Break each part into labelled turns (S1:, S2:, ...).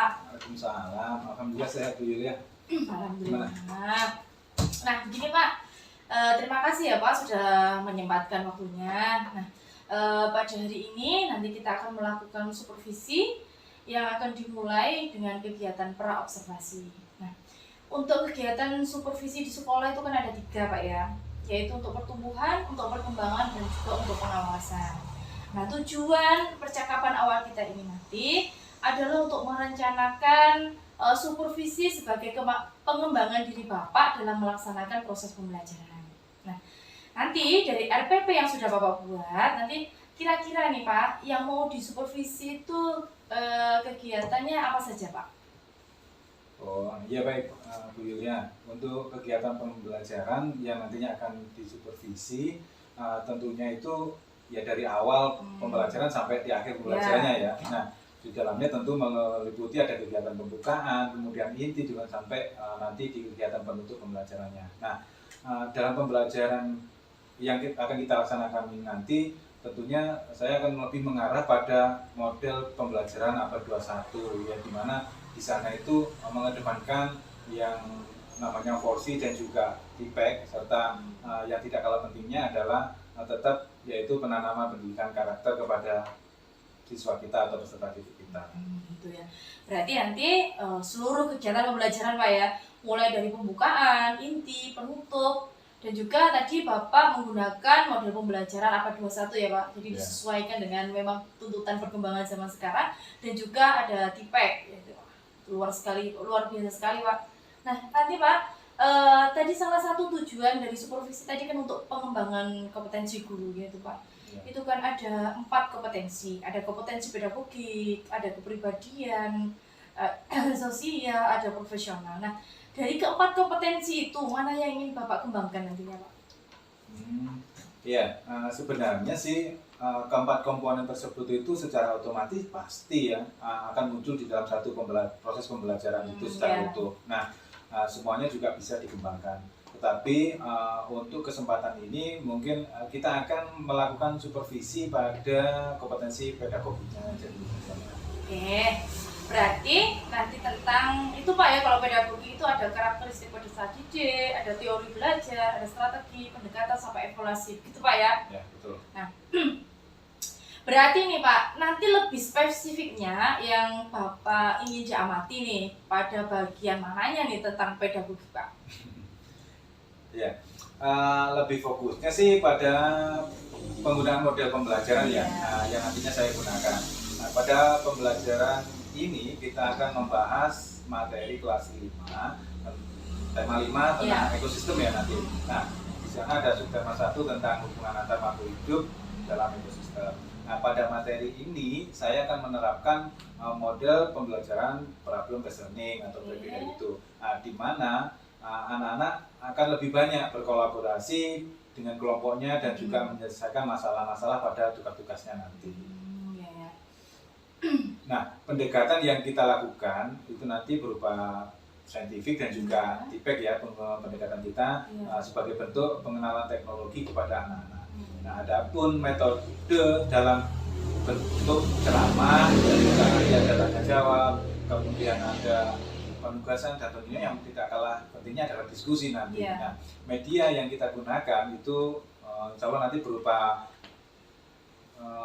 S1: Pak.
S2: Waalaikumsalam. Alhamdulillah sehat Bu Yulia.
S1: Alhamdulillah. Nah, begini Pak. Terima kasih ya Pak sudah menyempatkan waktunya. Nah, pada hari ini nanti kita akan melakukan supervisi yang akan dimulai dengan kegiatan pra-observasi. Nah, untuk kegiatan supervisi di sekolah itu kan ada 3 Pak ya, yaitu untuk pertumbuhan, untuk perkembangan, dan juga untuk pengawasan. Nah, tujuan percakapan awal kita ini nanti adalah untuk merencanakan supervisi sebagai pengembangan diri Bapak dalam melaksanakan proses pembelajaran. Nah, nanti dari RPP yang sudah Bapak buat, nanti kira-kira nih Pak, yang mau disupervisi itu kegiatannya apa saja Pak?
S2: Oh iya baik Bu Yulia. Untuk kegiatan pembelajaran yang nantinya akan disupervisi, tentunya itu ya dari awal pembelajaran sampai di akhir pembelajarannya ya. Nah, di dalamnya tentu meliputi ada kegiatan pembukaan, kemudian inti juga sampai nanti di kegiatan penutup pembelajarannya. Nah, dalam pembelajaran yang akan kita laksanakan nanti, tentunya saya akan lebih mengarah pada model pembelajaran abad 21 ya, di mana di sana itu mengedepankan yang namanya porsi dan juga feedback, serta yang tidak kalah pentingnya adalah tetap yaitu penanaman pendidikan karakter kepada siswa kita atau peserta didik kita.
S1: Gitu ya. Berarti nanti seluruh kegiatan pembelajaran Pak ya, mulai dari pembukaan, inti, penutup, dan juga tadi Bapak menggunakan model pembelajaran abad 21 ya Pak. Jadi disesuaikan dengan memang tuntutan perkembangan zaman sekarang, dan juga ada TIPEK gitu. Luar biasa sekali Pak. Nah, nanti Pak, tadi salah satu tujuan dari supervisi tadi kan untuk pengembangan kompetensi guru gitu Pak. Itu kan ada 4 kompetensi, ada kompetensi pedagogik, ada kepribadian, sosial, ada profesional. Nah, dari keempat kompetensi itu mana yang ingin Bapak kembangkan nantinya Pak?
S2: Iya, sebenarnya sih keempat komponen tersebut itu secara otomatis pasti ya akan muncul di dalam satu proses pembelajaran itu secara utuh. Nah, semuanya juga bisa dikembangkan. Tetapi untuk kesempatan ini mungkin kita akan melakukan supervisi pada kompetensi pedagogiknya.
S1: Oke, berarti nanti tentang itu Pak ya, kalau pedagogi itu ada karakteristik peserta didik, ada teori belajar, ada strategi, pendekatan sampai evaluasi, gitu Pak ya?
S2: Ya, betul.
S1: Nah, berarti nih Pak, nanti lebih spesifiknya yang Bapak ingin diamati nih pada bagian mananya nih tentang pedagogi Pak?
S2: Ya, lebih fokusnya sih pada penggunaan model pembelajaran yang nantinya saya gunakan. Nah, pada pembelajaran ini kita akan membahas materi kelas 5, tema 5 tentang ekosistem ya nanti. Nah, di sana ada subtema 1 tentang hubungan antar makhluk hidup dalam ekosistem. Nah, pada materi ini saya akan menerapkan model pembelajaran problem based learning atau PBL itu, di mana anak-anak akan lebih banyak berkolaborasi dengan kelompoknya dan juga menyelesaikan masalah-masalah pada tugas-tugasnya nanti. Nah, pendekatan yang kita lakukan itu nanti berupa saintifik dan juga TIPEK ya, pendekatan kita sebagai bentuk pengenalan teknologi kepada anak-anak. Nah, adapun metode dalam bentuk ceramah, dan juga ada tanya jawab, kemudian ada penugasan, dan tentunya yang tidak kalah pentingnya adalah diskusi nanti. Nah, media yang kita gunakan itu insya Allah nanti berupa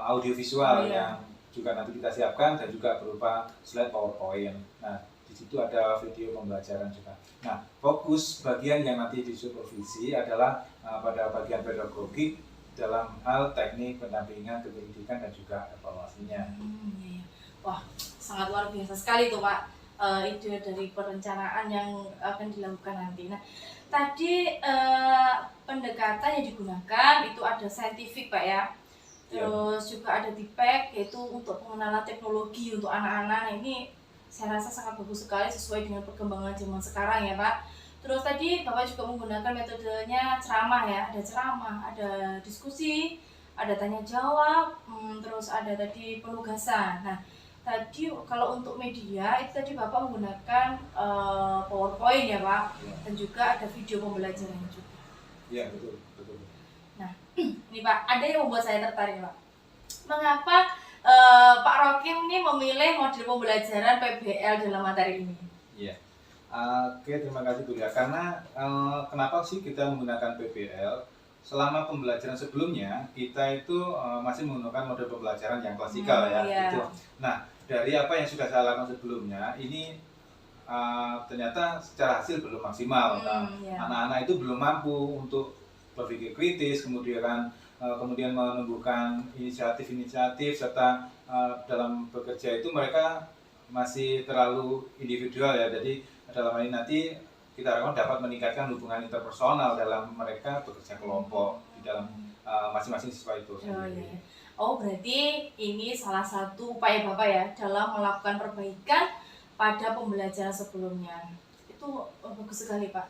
S2: audiovisual yang juga nanti kita siapkan, dan juga berupa slide PowerPoint. Nah, di situ ada video pembelajaran juga. Nah, fokus bagian yang nanti disupervisi adalah pada bagian pedagogik dalam hal teknik pendampingan kependidikan dan juga evaluasinya.
S1: Wah, sangat luar biasa sekali tuh Pak, ide dari perencanaan yang akan dilakukan nanti. Nah, tadi pendekatan yang digunakan itu ada saintifik Pak ya. Terus juga ada TIPEK, yaitu untuk pengenalan teknologi untuk anak-anak. Ini saya rasa sangat bagus sekali sesuai dengan perkembangan zaman sekarang ya Pak. Terus tadi Bapak juga menggunakan metodenya ceramah ya, ada ceramah, ada diskusi, ada tanya jawab, terus ada tadi penugasan. Nah, tadi kalau untuk media itu tadi Bapak menggunakan PowerPoint ya Pak, dan juga ada video pembelajaran juga.
S2: Iya, betul.
S1: Nah, ini Pak, ada yang membuat saya tertarik Pak. Mengapa Pak Rokim nih memilih model pembelajaran PBL dalam materi ini?
S2: Iya. Oke, terima kasih Bu Lia. Karena kenapa sih kita menggunakan PBL? Selama pembelajaran sebelumnya kita itu masih menggunakan model pembelajaran yang klasikal ya.
S1: Iya.
S2: Gitu. Nah, dari apa yang sudah saya lakukan sebelumnya, ini ternyata secara hasil belum maksimal.
S1: Iya.
S2: Anak-anak itu belum mampu untuk berpikir kritis, kemudian menumbuhkan inisiatif-inisiatif, serta dalam bekerja itu mereka masih terlalu individual ya. Jadi dalam hal ini nanti kita harapkan dapat meningkatkan hubungan interpersonal dalam mereka bekerja kelompok di dalam masing-masing siswa itu sendiri.
S1: Iya. Oh, berarti ini salah satu upaya Bapak ya dalam melakukan perbaikan pada pembelajaran sebelumnya. Itu bagus sekali Pak.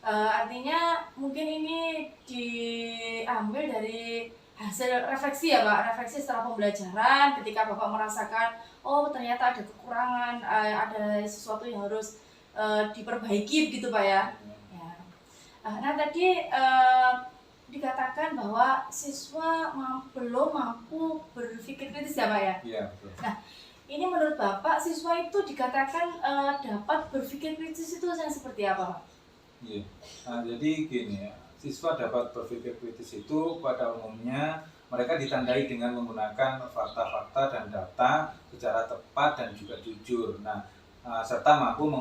S1: Artinya mungkin ini diambil dari hasil refleksi ya Pak, refleksi setelah pembelajaran ketika Bapak merasakan oh ternyata ada kekurangan, ada sesuatu yang harus diperbaiki gitu Pak ya. Ya. Nah tadi dikatakan bahwa siswa belum mampu berpikir kritis ya Pak ya.
S2: Iya betul.
S1: Nah ini menurut Bapak siswa itu dikatakan dapat berpikir kritis itu yang seperti apa Pak?
S2: Iya. Jadi gini ya, siswa dapat berpikir kritis itu pada umumnya mereka ditandai dengan menggunakan fakta-fakta dan data secara tepat dan juga jujur. Nah, serta mampu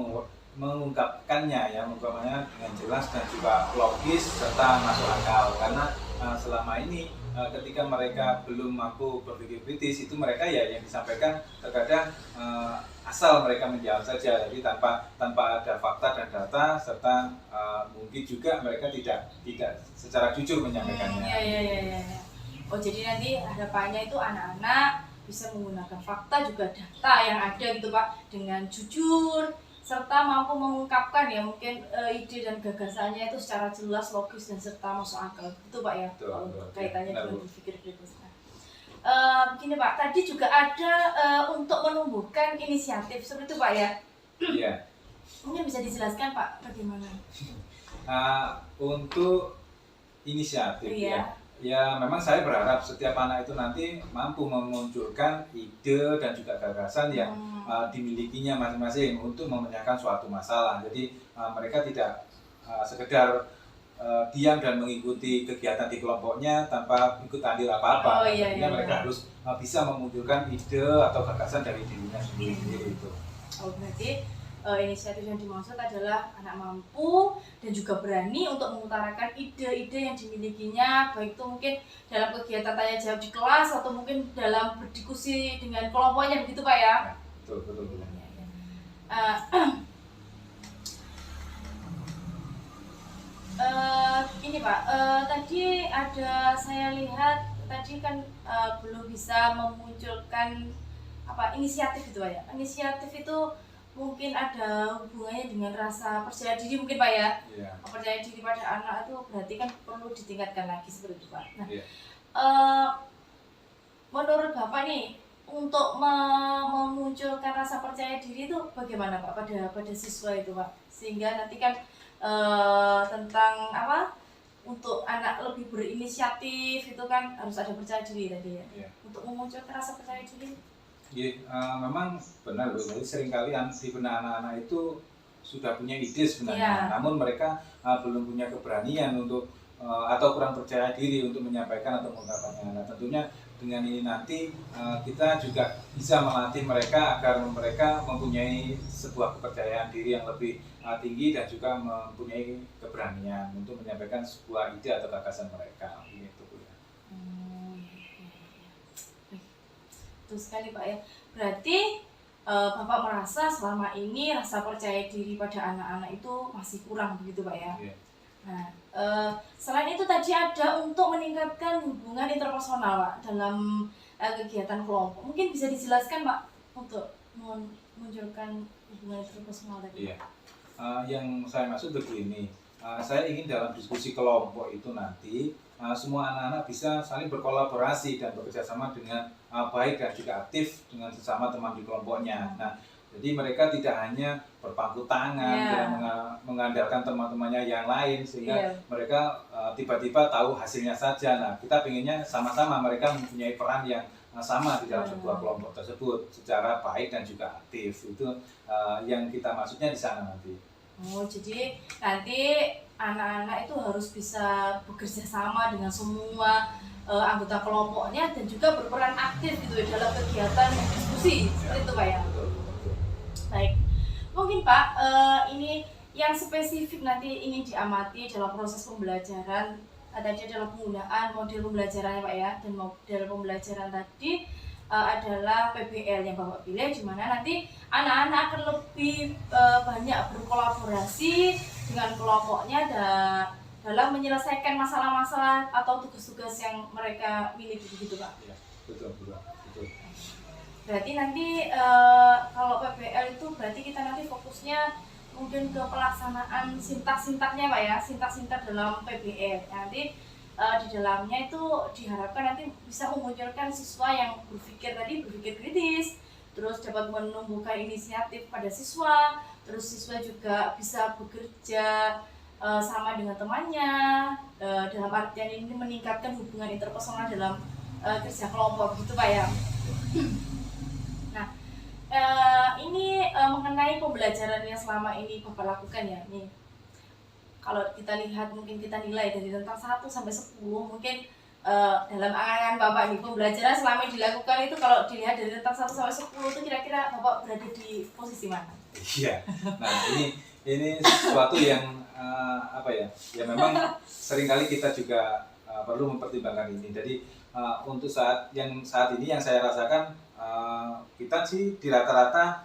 S2: mengungkapkannya dengan jelas dan juga logis serta masuk akal. Karena selama ini ketika mereka belum mampu berpikir kritis itu mereka ya yang disampaikan terkadang asal mereka menjawab saja, jadi tanpa ada fakta dan data serta mungkin juga mereka tidak secara jujur menyampaikannya.
S1: Iya. Oh jadi nanti harapannya itu anak-anak bisa menggunakan fakta juga data yang ada gitu Pak dengan jujur serta mampu mengungkapkan ya mungkin ide dan gagasannya itu secara jelas, logis dan serta masuk akal itu Pak ya.
S2: Betul.
S1: Kaitannya dengan berpikir kritis. Begini Pak, tadi juga ada untuk menumbuhkan inisiatif seperti itu Pak ya.
S2: Iya.
S1: Mungkin bisa dijelaskan Pak bagaimana?
S2: Untuk inisiatif ya memang saya berharap setiap anak itu nanti mampu memunculkan ide dan juga gagasan yang dimilikinya masing-masing untuk memecahkan suatu masalah. Jadi mereka tidak sekedar diam dan mengikuti kegiatan di kelompoknya tanpa ikut andil apa-apa. Artinya mereka harus bisa memunculkan ide atau gagasan dari dirinya sendiri itu.
S1: Oh berarti inisiatif yang dimaksud adalah anak mampu dan juga berani untuk mengutarakan ide-ide yang dimilikinya, baik itu mungkin dalam kegiatan tanya jawab di kelas atau mungkin dalam berdiskusi dengan kelompoknya begitu Pak ya?
S2: Betul.
S1: Ini Pak, tadi ada saya lihat tadi kan belum bisa memunculkan inisiatif gitu Pak ya. Inisiatif itu mungkin ada hubungannya dengan rasa percaya diri mungkin Pak ya.
S2: Iya.
S1: Percaya diri pada anak itu berarti kan perlu ditingkatkan lagi seperti itu Pak. Nah,
S2: Iya.
S1: Menurut Bapak nih untuk memunculkan rasa percaya diri itu bagaimana Pak pada siswa itu Pak, sehingga nanti kan tentang untuk anak lebih berinisiatif itu kan harus ada percaya diri tadi ya.
S2: Iya.
S1: Untuk memunculkan rasa percaya diri.
S2: Ya, memang benar Bu. Jadi seringkali di benak anak-anak itu sudah punya ide sebenarnya, namun mereka belum punya keberanian untuk atau kurang percaya diri untuk menyampaikan atau mengungkapkannya. Nah, tentunya dengan ini nanti kita juga bisa melatih mereka agar mereka mempunyai sebuah kepercayaan diri yang lebih tinggi dan juga mempunyai keberanian untuk menyampaikan sebuah ide atau gagasan mereka. Begitu Bu.
S1: Betul sekali Pak ya. Berarti Bapak merasa selama ini rasa percaya diri pada anak-anak itu masih kurang begitu Pak ya?
S2: Iya.
S1: Nah, selain itu tadi ada untuk meningkatkan hubungan interpersonal Pak dalam kegiatan kelompok. Mungkin bisa dijelaskan Pak untuk memunculkan hubungan interpersonal tadi?
S2: Iya. Yang saya maksud begini, saya ingin dalam diskusi kelompok itu nanti semua anak-anak bisa saling berkolaborasi dan bekerja sama dengan baik dan juga aktif dengan sesama teman di kelompoknya. Nah, jadi mereka tidak hanya berpangku tangan dan mengandalkan teman-temannya yang lain sehingga mereka tiba-tiba tahu hasilnya saja. Nah, kita pengennya sama-sama mereka mempunyai peran yang sama di dalam sebuah kelompok tersebut secara baik dan juga aktif. Itu yang kita maksudnya di sana nanti.
S1: Oh, jadi nanti anak-anak itu harus bisa bekerja sama dengan semua anggota kelompoknya dan juga berperan aktif gitu ya dalam kegiatan diskusi, seperti itu Pak ya.
S2: Betul, betul.
S1: Baik, mungkin Pak ini yang spesifik nanti ingin diamati dalam proses pembelajaran tadi adalah penggunaan model pembelajarannya Pak ya, dan model pembelajaran tadi adalah PBL yang Bapak pilih, di mana nanti anak-anak akan lebih banyak berkolaborasi dengan kelompoknya dalam menyelesaikan masalah-masalah atau tugas-tugas yang mereka miliki gitu Pak.
S2: Ya, betul, betul, betul.
S1: Berarti nanti kalau PBL itu berarti kita nanti fokusnya mungkin ke pelaksanaan sintak-sintaknya Pak ya, sintak-sintak dalam PBL. Nanti di dalamnya itu diharapkan nanti bisa memunculkan siswa yang berpikir kritis, terus dapat menumbuhkan inisiatif pada siswa, terus siswa juga bisa bekerja sama dengan temannya, dalam artian ini meningkatkan hubungan interpersonal dalam kerja kelompok gitu Pak ya. Nah, ini mengenai pembelajaran yang selama ini Bapak lakukan ya. Nih, kalau kita lihat mungkin kita nilai dari rentang 1 sampai 10 mungkin dalam angan Bapak nih pembelajaran selama ini dilakukan itu kalau dilihat dari rentang 1 sampai 10 itu kira-kira Bapak berada di posisi mana?
S2: Iya. Nah, ini sesuatu yang apa ya? Ya memang seringkali kita juga perlu mempertimbangkan ini. Jadi untuk saat ini yang saya rasakan kita sih di rata-rata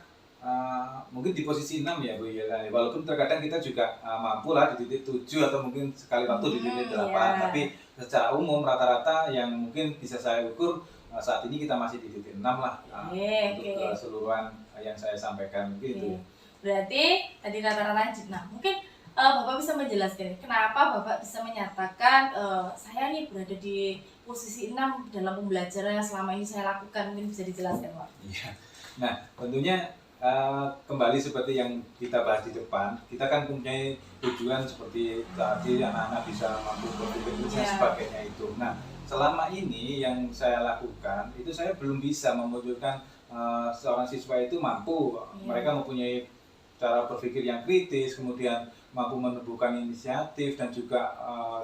S2: mungkin di posisi 6 ya Bu ya. Walaupun terkadang kita juga mampu lah di titik 7 atau mungkin sekali waktu di titik 8, tapi secara umum rata-rata yang mungkin bisa saya ukur saat ini kita masih di titik 6 lah untuk keseluruhan yang saya sampaikan gitu.
S1: Berarti tadi rata-rata. Nah, mungkin Bapak bisa menjelaskan kenapa Bapak bisa menyatakan saya nih berada di posisi 6 dalam pembelajaran yang selama ini saya lakukan, mungkin bisa dijelaskan Pak?
S2: Iya. Nah, tentunya kembali seperti yang kita bahas di depan, kita kan mempunyai tujuan seperti tadi anak-anak bisa mampu berpikir dan sebagainya itu. Nah, selama ini yang saya lakukan itu saya belum bisa memunculkan seorang siswa itu mampu, mereka mempunyai cara berpikir yang kritis, kemudian mampu menumbuhkan inisiatif dan juga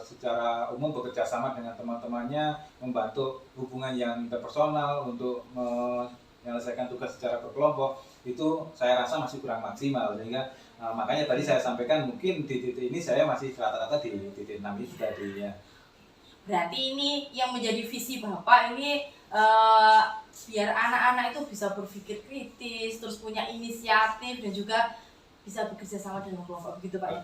S2: secara umum bekerja sama dengan teman-temannya, membantu hubungan yang interpersonal untuk menyelesaikan tugas secara berkelompok. Itu saya rasa masih kurang maksimal, sehingga makanya tadi saya sampaikan mungkin di titik ini saya masih rata-rata di titik 6 itu tadi ya.
S1: Berarti ini yang menjadi visi Bapak ini biar anak-anak itu bisa berpikir kritis, terus punya inisiatif dan juga bisa bekerja sama dengan kelompok begitu Pak ya.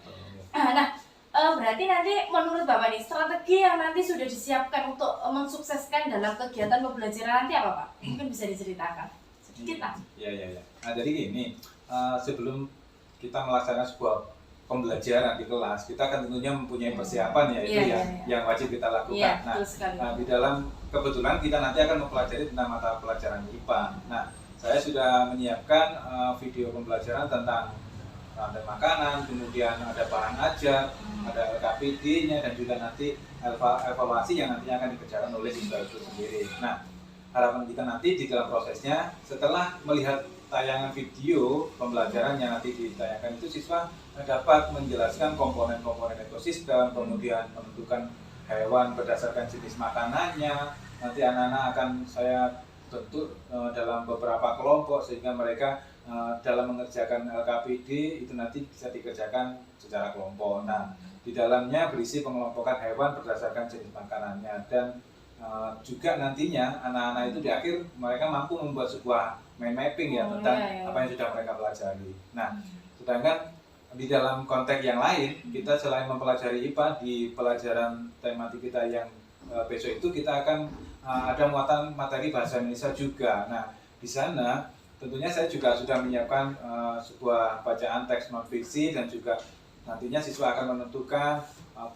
S1: Nah, berarti nanti menurut Bapak nih strategi yang nanti sudah disiapkan untuk mensukseskan dalam kegiatan pembelajaran nanti apa Pak? Mungkin bisa diceritakan sedikit lah.
S2: Iya. Nah, jadi gini, sebelum kita melaksanakan sebuah pembelajaran di kelas, kita kan tentunya mempunyai persiapan ya, itu yang wajib kita lakukan. Nah, di dalam kebetulan kita nanti akan mempelajari tentang mata pelajaran IPA. Nah, saya sudah menyiapkan video pembelajaran tentang rantai makanan, kemudian ada bahan ajar, ada LKPD-nya, dan juga nanti evaluasi yang nantinya akan dikerjakan oleh siswa itu sendiri. Nah, harapan kita nanti di dalam prosesnya, setelah melihat tayangan video pembelajaran yang nanti ditayangkan itu, siswa dapat menjelaskan komponen-komponen ekosistem, kemudian menentukan hewan berdasarkan jenis makanannya. Nanti anak-anak akan saya bentuk dalam beberapa kelompok sehingga mereka dalam mengerjakan LKPD itu nanti bisa dikerjakan secara kelompok. Nah, di dalamnya berisi pengelompokan hewan berdasarkan jenis makanannya, dan juga nantinya anak-anak itu di akhir mereka mampu membuat sebuah mind mapping ya tentang apa yang sudah mereka pelajari. Nah, sedangkan di dalam konteks yang lain, kita selain mempelajari IPA, di pelajaran tematik kita yang besok itu kita akan ada muatan materi bahasa Indonesia juga. Nah, di sana tentunya saya juga sudah menyiapkan sebuah bacaan teks non fiksi, dan juga nantinya siswa akan menentukan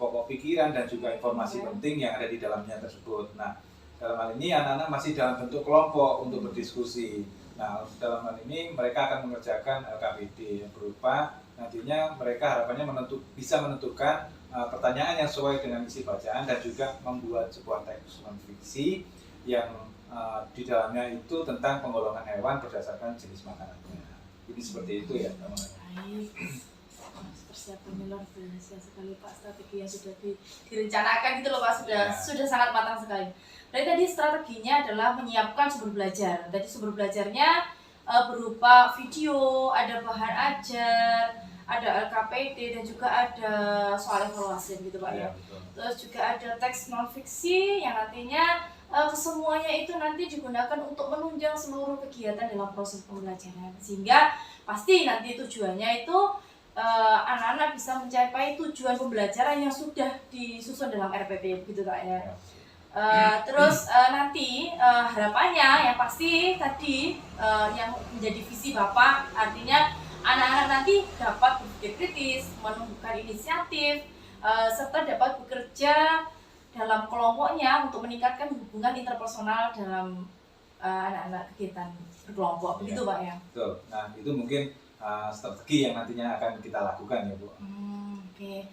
S2: pokok pikiran dan juga informasi penting yang ada di dalamnya tersebut. Nah, dalam hal ini anak-anak masih dalam bentuk kelompok untuk berdiskusi. Nah, dalam hal ini mereka akan mengerjakan LKPD yang berupa nantinya mereka harapannya bisa menentukan pertanyaan yang sesuai dengan isi bacaan, dan juga membuat sebuah teks non fiksi yang di dalamnya itu tentang penggolongan hewan berdasarkan jenis makanannya. Ini seperti itu ya teman-teman.
S1: Baik. Persiapannya luar biasa sekali Pak, strategi yang sudah direncanakan gitu loh Pak, sudah sangat matang sekali. Berarti tadi strateginya adalah menyiapkan sumber belajar. Tadi sumber belajarnya berupa video, ada bahan ajar, ada LKPD dan juga ada soal evaluasi gitu Pak ya. Terus juga ada teks non fiksi yang nantinya kesemuanya itu nanti digunakan untuk menunjang seluruh kegiatan dalam proses pembelajaran, sehingga pasti nanti tujuannya itu anak-anak bisa mencapai tujuan pembelajaran yang sudah disusun dalam RPP gitu Kak ya. Terus nanti harapannya yang pasti tadi yang menjadi visi Bapak, artinya anak-anak nanti dapat berpikir kritis, menumbuhkan inisiatif, serta dapat bekerja dalam kelompoknya untuk meningkatkan hubungan interpersonal dalam anak-anak kegiatan berkelompok, begitu Pak ya?
S2: Betul. Nah itu mungkin strategi yang nantinya akan kita lakukan ya Bu.
S1: Oke.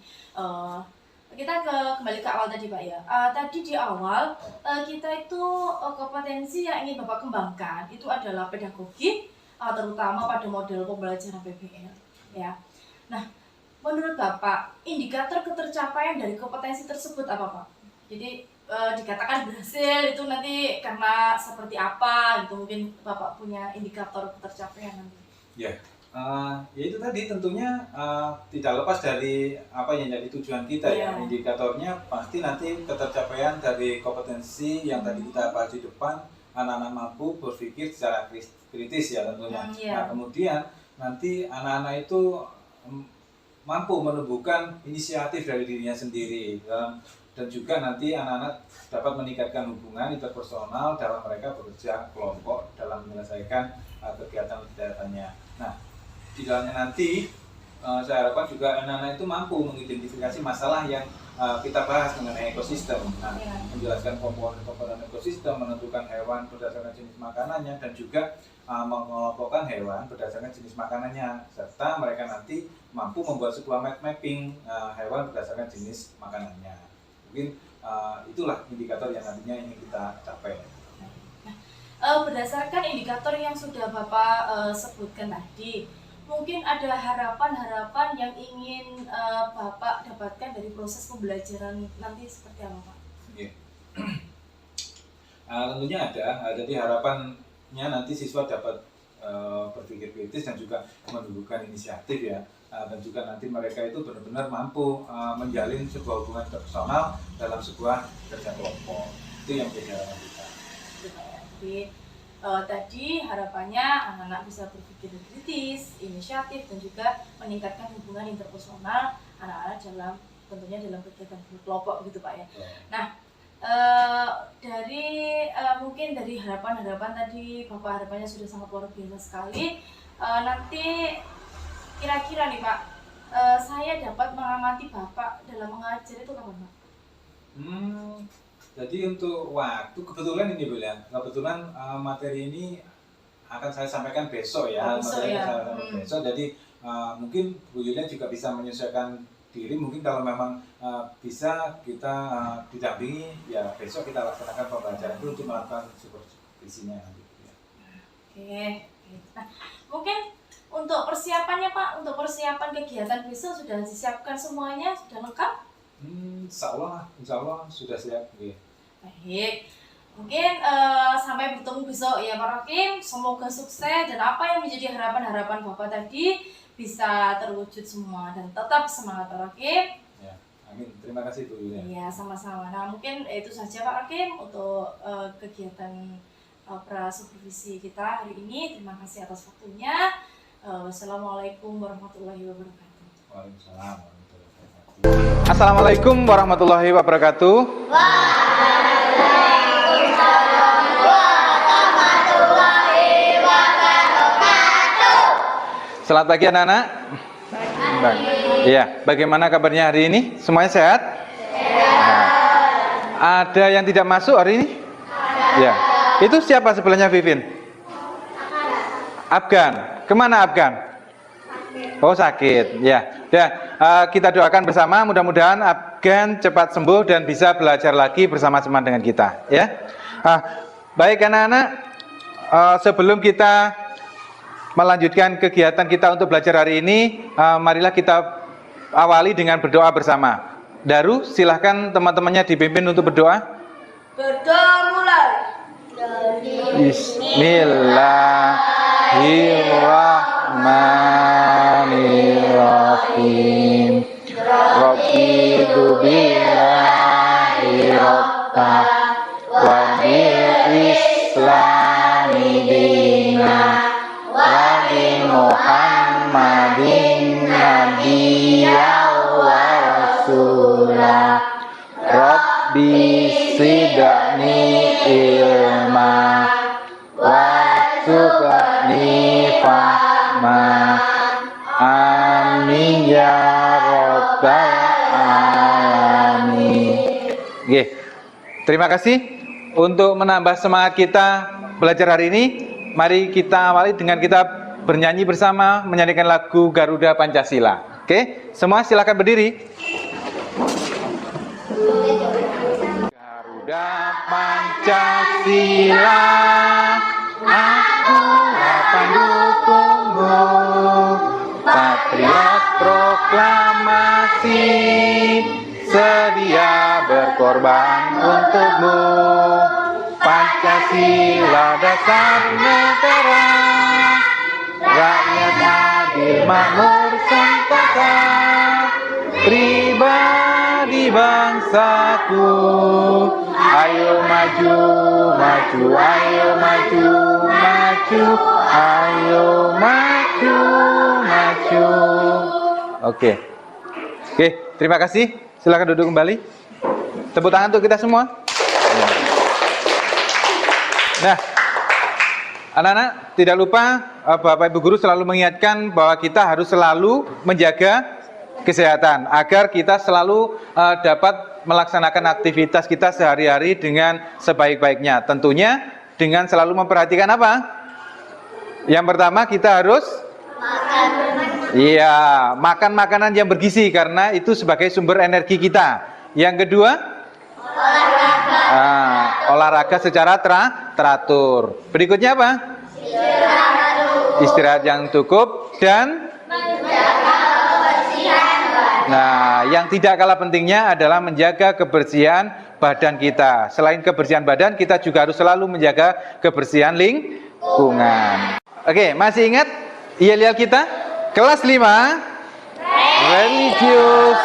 S1: Kita kembali ke awal tadi Pak ya. Tadi di awal kita itu kompetensi yang ingin Bapak kembangkan itu adalah pedagogi, terutama pada model pembelajaran PBL ya. Nah, menurut Bapak indikator ketercapaian dari kompetensi tersebut apa Pak? Jadi dikatakan berhasil itu nanti karena seperti apa gitu, mungkin Bapak punya indikator ketercapaian nanti.
S2: Ya. Ya itu tadi tentunya tidak lepas dari apa yang jadi tujuan kita ya. Indikatornya pasti nanti ketercapaian dari kompetensi yang tadi kita bahas di depan, anak-anak mampu berpikir secara kritis ya tentunya. Nah kemudian nanti anak-anak itu mampu menumbuhkan inisiatif dari dirinya sendiri dan juga nanti anak-anak dapat meningkatkan hubungan interpersonal dalam mereka bekerja kelompok dalam menyelesaikan kegiatan-kegiatannya. Nah di dalamnya nanti saya harapkan juga anak-anak itu mampu mengidentifikasi masalah yang kita bahas mengenai ekosistem. Nah, menjelaskan komponen-komponen ekosistem, menentukan hewan berdasarkan jenis makanannya, dan juga mengelompokkan hewan berdasarkan jenis makanannya, serta mereka nanti mampu membuat sebuah mapping hewan berdasarkan jenis makanannya. Mungkin itulah indikator yang nantinya ingin kita capai.
S1: Berdasarkan indikator yang sudah Bapak sebutkan tadi, mungkin ada harapan-harapan yang ingin Bapak dapatkan dari proses pembelajaran nanti seperti apa Pak?
S2: Yeah. Tentunya ada. Jadi harapannya nanti siswa dapat berpikir kritis dan juga menumbuhkan inisiatif ya. Dan juga nanti mereka itu benar-benar mampu menjalin sebuah hubungan personal dalam sebuah kerja kelompok. Itu yang menjadi harapan kita.
S1: Jadi tadi harapannya anak-anak bisa berpikir kritis, inisiatif, dan juga meningkatkan hubungan interpersonal anak-anak tentunya dalam kegiatan berkelompok gitu Pak ya. Nah mungkin dari harapan-harapan tadi Bapak harapannya sudah sangat luar biasa sekali. Nanti kira-kira nih Pak, saya dapat mengamati Bapak dalam mengajar itu kapan Pak?
S2: Jadi untuk waktu kebetulan ini Bu ya, kebetulan materi ini akan saya sampaikan besok ya. Besok. Jadi mungkin Bu Yulia juga bisa menyesuaikan diri. Mungkin kalau memang bisa kita didampingi ya besok kita laksanakan pembelajaran itu untuk melakukan supervisinya nanti. Ya.
S1: Oke. Nah, mungkin untuk persiapannya Pak, untuk persiapan kegiatan besok sudah disiapkan semuanya, sudah lengkap?
S2: Insya Allah sudah siap. Okay.
S1: Baik, mungkin sampai bertemu besok ya Pak Rakim. Semoga sukses dan apa yang menjadi harapan-harapan Bapak tadi bisa terwujud semua dan tetap semangat Pak Rakim.
S2: Ya, amin. Terima kasih Bu Yulia.
S1: Iya, sama-sama. Nah mungkin itu saja Pak Rakim untuk kegiatan pra-supervisi kita hari ini. Terima kasih atas waktunya. Wassalamualaikum warahmatullahi wabarakatuh.
S2: Waalaikumsalam warahmatullahi wabarakatuh. Assalamualaikum warahmatullahi wabarakatuh. Selamat pagi anak-anak. Iya, bagaimana kabarnya hari ini? Semuanya sehat? Nah, ada yang tidak masuk hari ini? Ya. Itu siapa sebelahnya Vivin? Afgan. Kemana Afgan? Oh sakit. Ya. Kita doakan bersama. Mudah-mudahan Afgan cepat sembuh dan bisa belajar lagi bersama-sama dengan kita. Ya.
S3: Baik anak-anak, sebelum kita melanjutkan kegiatan kita untuk belajar hari ini, marilah kita awali dengan berdoa bersama. Daru, silahkan teman-temannya dipimpin untuk berdoa.
S4: Berdoa mulai.
S3: Bismillahirrahmanirrahim. Rabbi dubillahi rabbah wa bil islami dina wa bi muhammadin nabiyya wa rasulah. Rabbi zidni ilma warzuqni fahma. Amin ya rabbal alamin. Oke. Terima kasih. Untuk menambah semangat kita belajar hari ini, mari kita awali dengan kita bernyanyi bersama menyanyikan lagu Garuda Pancasila. Oke, semua silakan berdiri. Garuda Pancasila, aku pendukungmu, patriot proklamasi, sedia berkorban untukmu. Pancasila dasar negara, rakyat adil makmur santaka, pribadi bangsaku. Ayo maju, maju, ayo maju, maju, ayo maju, maju. Oke, terima kasih. Silakan duduk kembali. Tepuk tangan untuk kita semua. Nah, anak-anak, tidak lupa Bapak Ibu Guru selalu mengingatkan bahwa kita harus selalu menjaga kesehatan agar kita selalu dapat melaksanakan aktivitas kita sehari-hari dengan sebaik-baiknya. Tentunya dengan selalu memperhatikan apa? Yang pertama kita harus makan makanan yang bergizi karena itu sebagai sumber energi kita. Yang kedua, olahraga secara teratur. Berikutnya apa? Istirahat yang cukup dan yang tidak kalah pentingnya adalah menjaga kebersihan badan kita. Selain kebersihan badan, kita juga harus selalu menjaga kebersihan lingkungan. Oke, masih ingat IEL kita? Kelas 5, religius,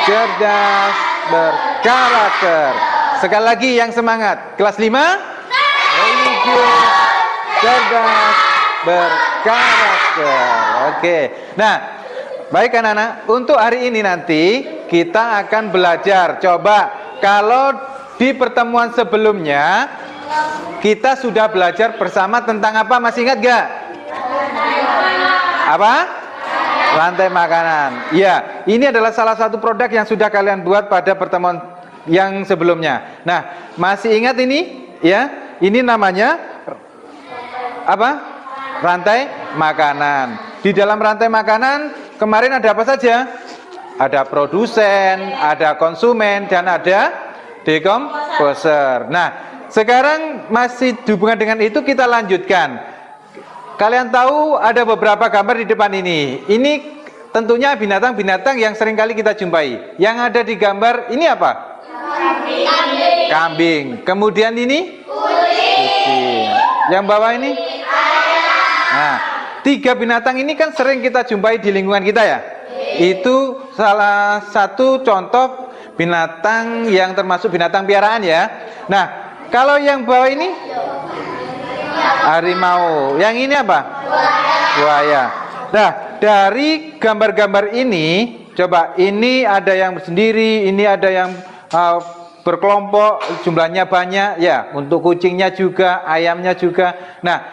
S3: cerdas, berkarakter. Sekali lagi yang semangat. Kelas 5, religius, cerdas, berkarakter. Oke. Nah, baik anak-anak, untuk hari ini nanti kita akan belajar. Coba kalau di pertemuan sebelumnya kita sudah belajar bersama tentang apa? Masih ingat gak? Apa? Rantai makanan. Ya, ini adalah salah satu produk yang sudah kalian buat pada pertemuan yang sebelumnya. Nah, masih ingat ini? Ya, ini namanya apa? Rantai makanan. Di dalam rantai makanan kemarin ada apa saja? Ada produsen, ada konsumen, dan ada dekomposer. Nah, sekarang masih hubungan dengan itu kita lanjutkan. Kalian tahu ada beberapa gambar di depan ini. Ini tentunya binatang-binatang yang sering kali kita jumpai. Yang ada di gambar ini apa? Kambing. Kemudian ini? Kucing. Yang bawah ini? Nah, 3 binatang ini kan sering kita jumpai di lingkungan kita ya. Itu salah satu contoh binatang yang termasuk binatang piaraan ya. Nah, kalau yang bawah ini harimau. Yang ini apa? Buaya. Nah, dari gambar-gambar ini, coba ini ada yang sendiri, ini ada yang berkelompok, jumlahnya banyak ya. Untuk kucingnya juga, ayamnya juga. Nah,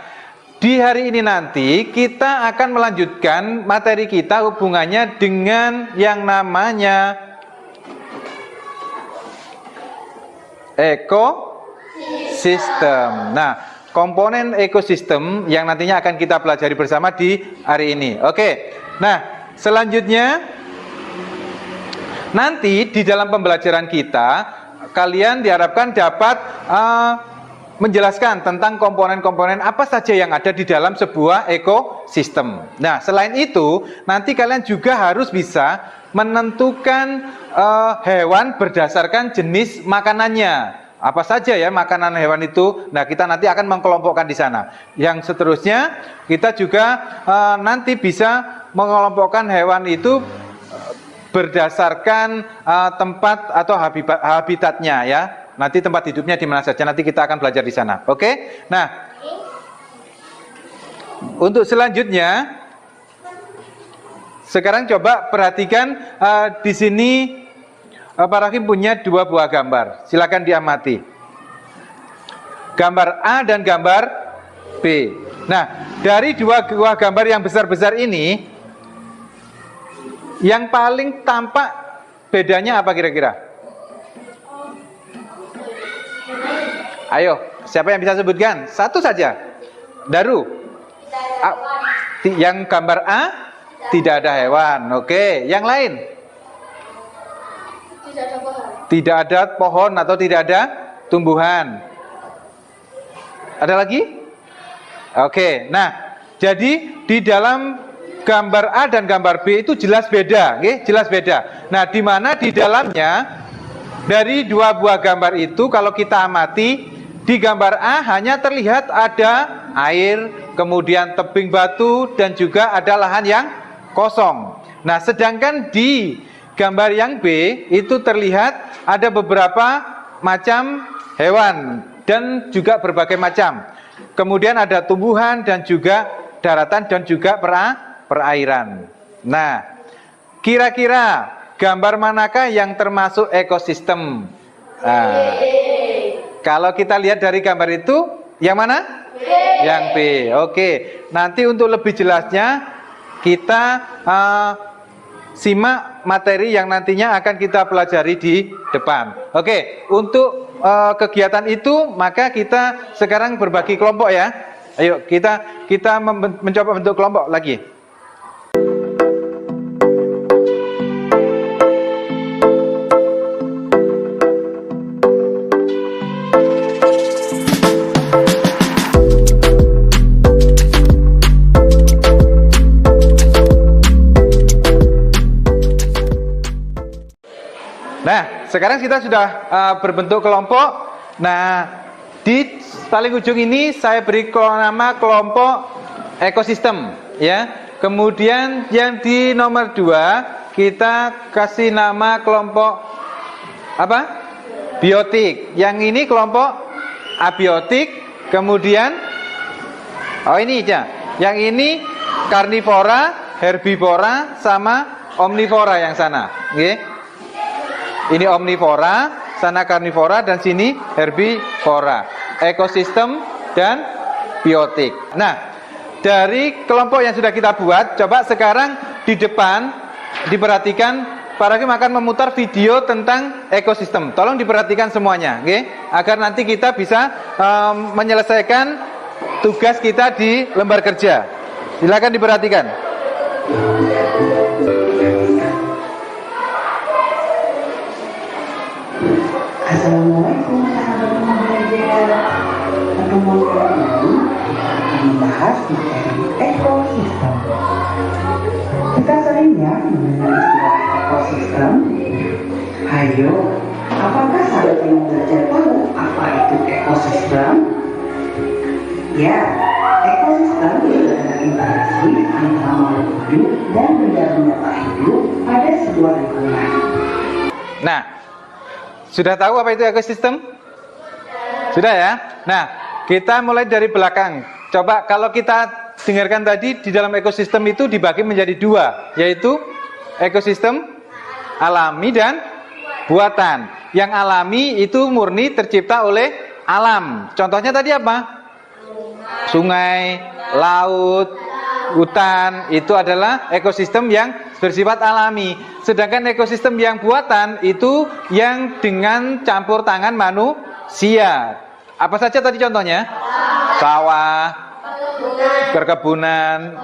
S3: di hari ini nanti kita akan melanjutkan materi kita hubungannya dengan yang namanya ekosistem. Nah, komponen ekosistem yang nantinya akan kita pelajari bersama di hari ini. Oke. Nah, selanjutnya nanti di dalam pembelajaran kita kalian diharapkan dapat menjelaskan tentang komponen-komponen apa saja yang ada di dalam sebuah ekosistem. Nah, selain itu, nanti kalian juga harus bisa menentukan hewan berdasarkan jenis makanannya. Apa saja ya makanan hewan itu? Nah, kita nanti akan mengkelompokkan di sana. Yang seterusnya, kita juga nanti bisa mengelompokkan hewan itu berdasarkan tempat atau habitatnya ya. Nanti tempat hidupnya di mana saja, nanti kita akan belajar di sana. Oke? Nah, untuk selanjutnya, sekarang coba perhatikan di sini Pak Rahim punya 2 buah gambar. Silakan diamati. Gambar A dan gambar B. Nah, dari 2 buah gambar yang besar-besar ini, yang paling tampak bedanya apa kira-kira? Ayo, siapa yang bisa sebutkan? Satu saja. Daru. Yang gambar A tidak ada hewan. Oke, yang lain?
S4: Tidak ada pohon.
S3: Tidak ada pohon atau tidak ada tumbuhan. Ada lagi? Oke, nah, jadi di dalam gambar A dan gambar B itu jelas beda, oke? Jelas beda. Nah, di mana di dalamnya dari 2 buah gambar itu kalau kita amati, di gambar A hanya terlihat ada air, kemudian tebing batu, dan juga ada lahan yang kosong. Nah, sedangkan di gambar yang B itu terlihat ada beberapa macam hewan dan juga berbagai macam. Kemudian ada tumbuhan dan juga daratan dan juga perairan. Nah, kira-kira gambar manakah yang termasuk ekosistem? Nah, kalau kita lihat dari gambar itu, yang mana?
S4: B.
S3: Yang B. Oke. Nanti untuk lebih jelasnya, kita simak materi yang nantinya akan kita pelajari di depan. Oke. Untuk kegiatan itu, maka kita sekarang berbagi kelompok ya. Ayo, kita mencoba bentuk kelompok lagi. Nah, sekarang kita sudah berbentuk kelompok. Nah, di paling ujung ini saya beri nama kelompok ekosistem, ya. Kemudian yang di nomor 2 kita kasih nama kelompok apa? Biotik. Yang ini kelompok abiotik. Kemudian, ini aja. Yang ini karnivora, herbivora, sama omnivora yang sana. Oke. Ini omnivora, sana karnivora, dan sini herbivora. Ekosistem dan biotik. Nah, dari kelompok yang sudah kita buat, coba sekarang di depan diperhatikan, Pak Rahim akan memutar video tentang ekosistem. Tolong diperhatikan semuanya, oke? Agar nanti kita bisa menyelesaikan tugas kita di lembar kerja. Silakan diperhatikan.
S5: Assalamualaikum sahabat belajar. Pertemuan kali ini akan membahas materi ekosistem. Kita seringnya mendengar istilah ekosistem. Ayo, apakah sahabat yang belajar tahu apa itu ekosistem? Ya, ekosistem adalah interaksi antara makhluk hidup dan benda-benda tak hidup pada sebuah lingkungan.
S3: Nah, sudah tahu apa itu ekosistem? Sudah ya? Nah, kita mulai dari belakang. Coba kalau kita dengarkan tadi, di dalam ekosistem itu dibagi menjadi 2, yaitu ekosistem alami dan buatan. Yang alami itu murni tercipta oleh alam. Contohnya tadi apa? Sungai, laut, hutan, itu adalah ekosistem yang bersifat alami. Sedangkan ekosistem yang buatan itu yang dengan campur tangan manusia. Apa saja tadi contohnya? Sawah, perkebunan,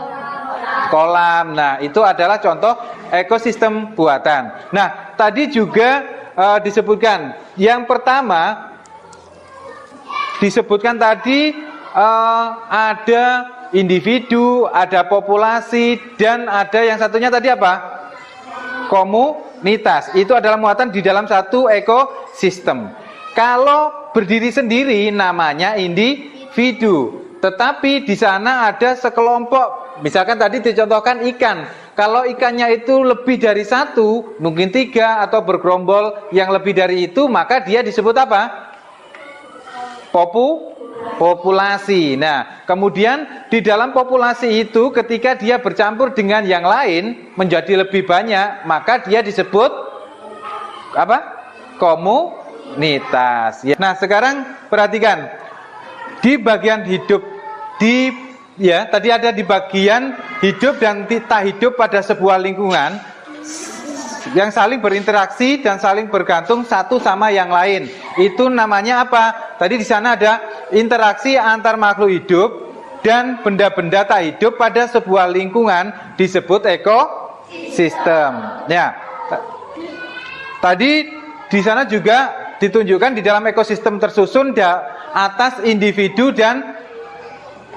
S3: kolam. Nah, itu adalah contoh ekosistem buatan. Nah, tadi juga disebutkan yang pertama disebutkan tadi ada individu, ada populasi, dan ada yang satunya tadi apa? Komunitas. Itu adalah muatan di dalam satu ekosistem. Kalau berdiri sendiri namanya individu. Tetapi di sana ada sekelompok. Misalkan tadi dicontohkan ikan. Kalau ikannya itu lebih dari satu, mungkin 3 atau bergerombol yang lebih dari itu, maka dia disebut apa? Populasi. Nah, kemudian di dalam populasi itu ketika dia bercampur dengan yang lain menjadi lebih banyak, maka dia disebut apa? Komunitas. Nah, sekarang perhatikan di bagian hidup tadi ada di bagian hidup dan tak hidup pada sebuah lingkungan yang saling berinteraksi dan saling bergantung satu sama yang lain. Itu namanya apa? Tadi di sana ada interaksi antar makhluk hidup dan benda-benda tak hidup pada sebuah lingkungan disebut ekosistem. Ya. Tadi di sana juga ditunjukkan di dalam ekosistem tersusun atas individu dan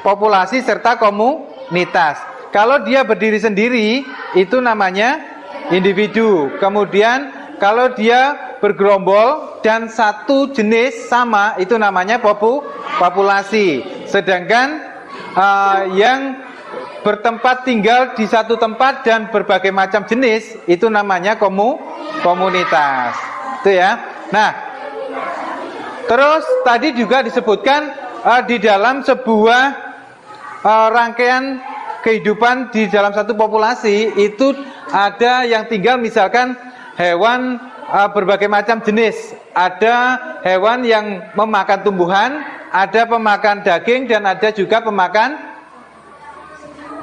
S3: populasi serta komunitas. Kalau dia berdiri sendiri itu namanya individu. Kemudian kalau dia bergerombol dan satu jenis sama itu namanya populasi. Sedangkan yang bertempat tinggal di satu tempat dan berbagai macam jenis itu namanya komunitas. Itu ya. Nah, terus tadi juga disebutkan di dalam sebuah rangkaian kehidupan di dalam satu populasi itu ada yang tinggal misalkan hewan berbagai macam jenis. Ada hewan yang memakan tumbuhan, ada pemakan daging, dan ada juga pemakan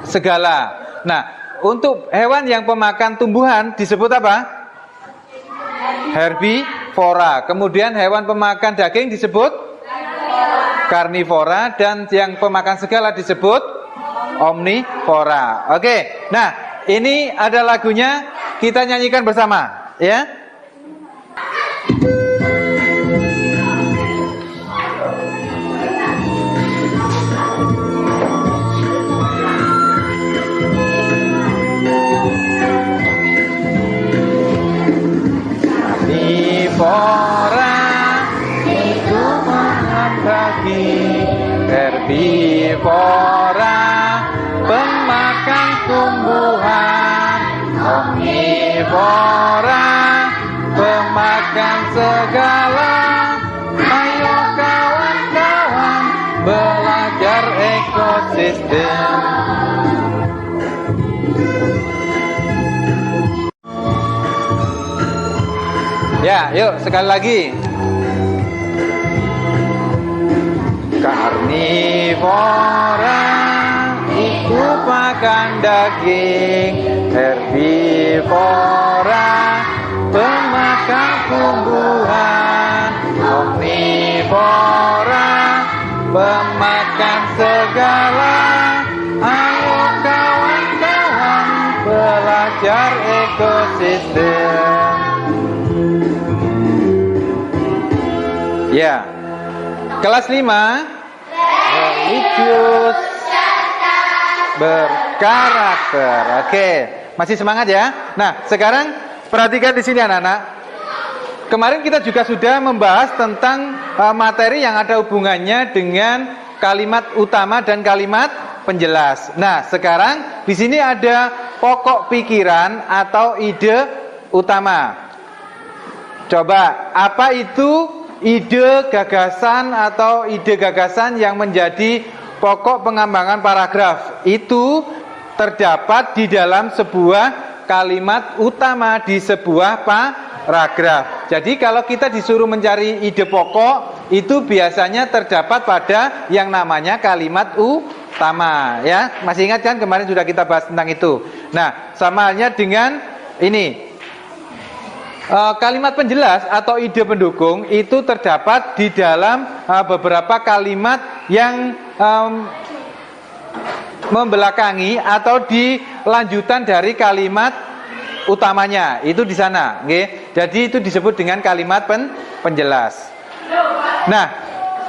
S3: segala. Nah, untuk hewan yang pemakan tumbuhan disebut apa? Herbivora. Kemudian hewan pemakan daging disebut karnivora, dan yang pemakan segala disebut omnivora. Oke. Nah, ini ada lagunya, kita nyanyikan bersama, ya. Karnivora itu makan daging, herbivora pemakan tumbuhan, omnivora pemakan segala. Ayo kawan-kawan belajar ekosistem. Ya, yuk sekali lagi. Karnivora itu makan daging, herbivora pemakan tumbuhan, omnivora pemakan segala. Ayo kawan-kawan belajar ekosistem. Ya, kelas 5 religius berkarakter. Oke, masih semangat ya? Nah, sekarang perhatikan di sini anak-anak. Kemarin kita juga sudah membahas tentang materi yang ada hubungannya dengan kalimat utama dan kalimat penjelas. Nah, sekarang di sini ada pokok pikiran atau ide utama. Coba, apa itu ide gagasan atau ide gagasan yang menjadi pokok pengembangan paragraf? Itu terdapat di dalam sebuah kalimat utama di sebuah paragraf. Jadi kalau kita disuruh mencari ide pokok, itu biasanya terdapat pada yang namanya kalimat utama, ya. Masih ingat kan kemarin sudah kita bahas tentang itu. Nah, sama halnya dengan ini. Kalimat penjelas atau ide pendukung itu terdapat di dalam beberapa kalimat yang membelakangi atau di lanjutan dari kalimat utamanya. Itu di sana, okay? Jadi itu disebut dengan kalimat penjelas. Nah,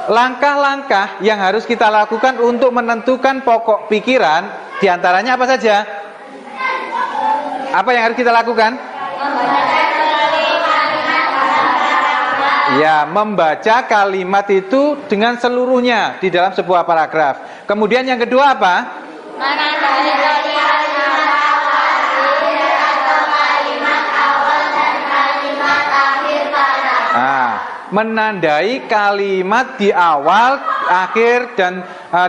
S3: langkah-langkah yang harus kita lakukan untuk menentukan pokok pikiran, diantaranya apa saja? Apa yang harus kita lakukan? Ya, membaca kalimat itu dengan seluruhnya di dalam sebuah paragraf. Kemudian yang kedua apa? Menandai kalimat di awal, akhir, dan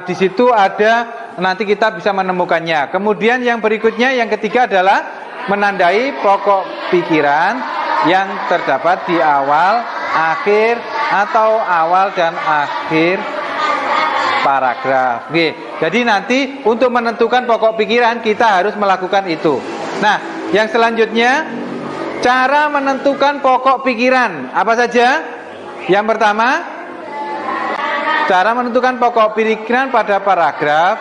S3: di situ ada, nanti kita bisa menemukannya. Kemudian yang berikutnya, yang ketiga adalah menandai pokok pikiran yang terdapat di awal, akhir, atau awal dan akhir paragraf. Oke. Jadi nanti untuk menentukan pokok pikiran kita harus melakukan itu. Nah, yang selanjutnya, cara menentukan pokok pikiran apa saja? Yang pertama, cara menentukan pokok pikiran pada paragraf.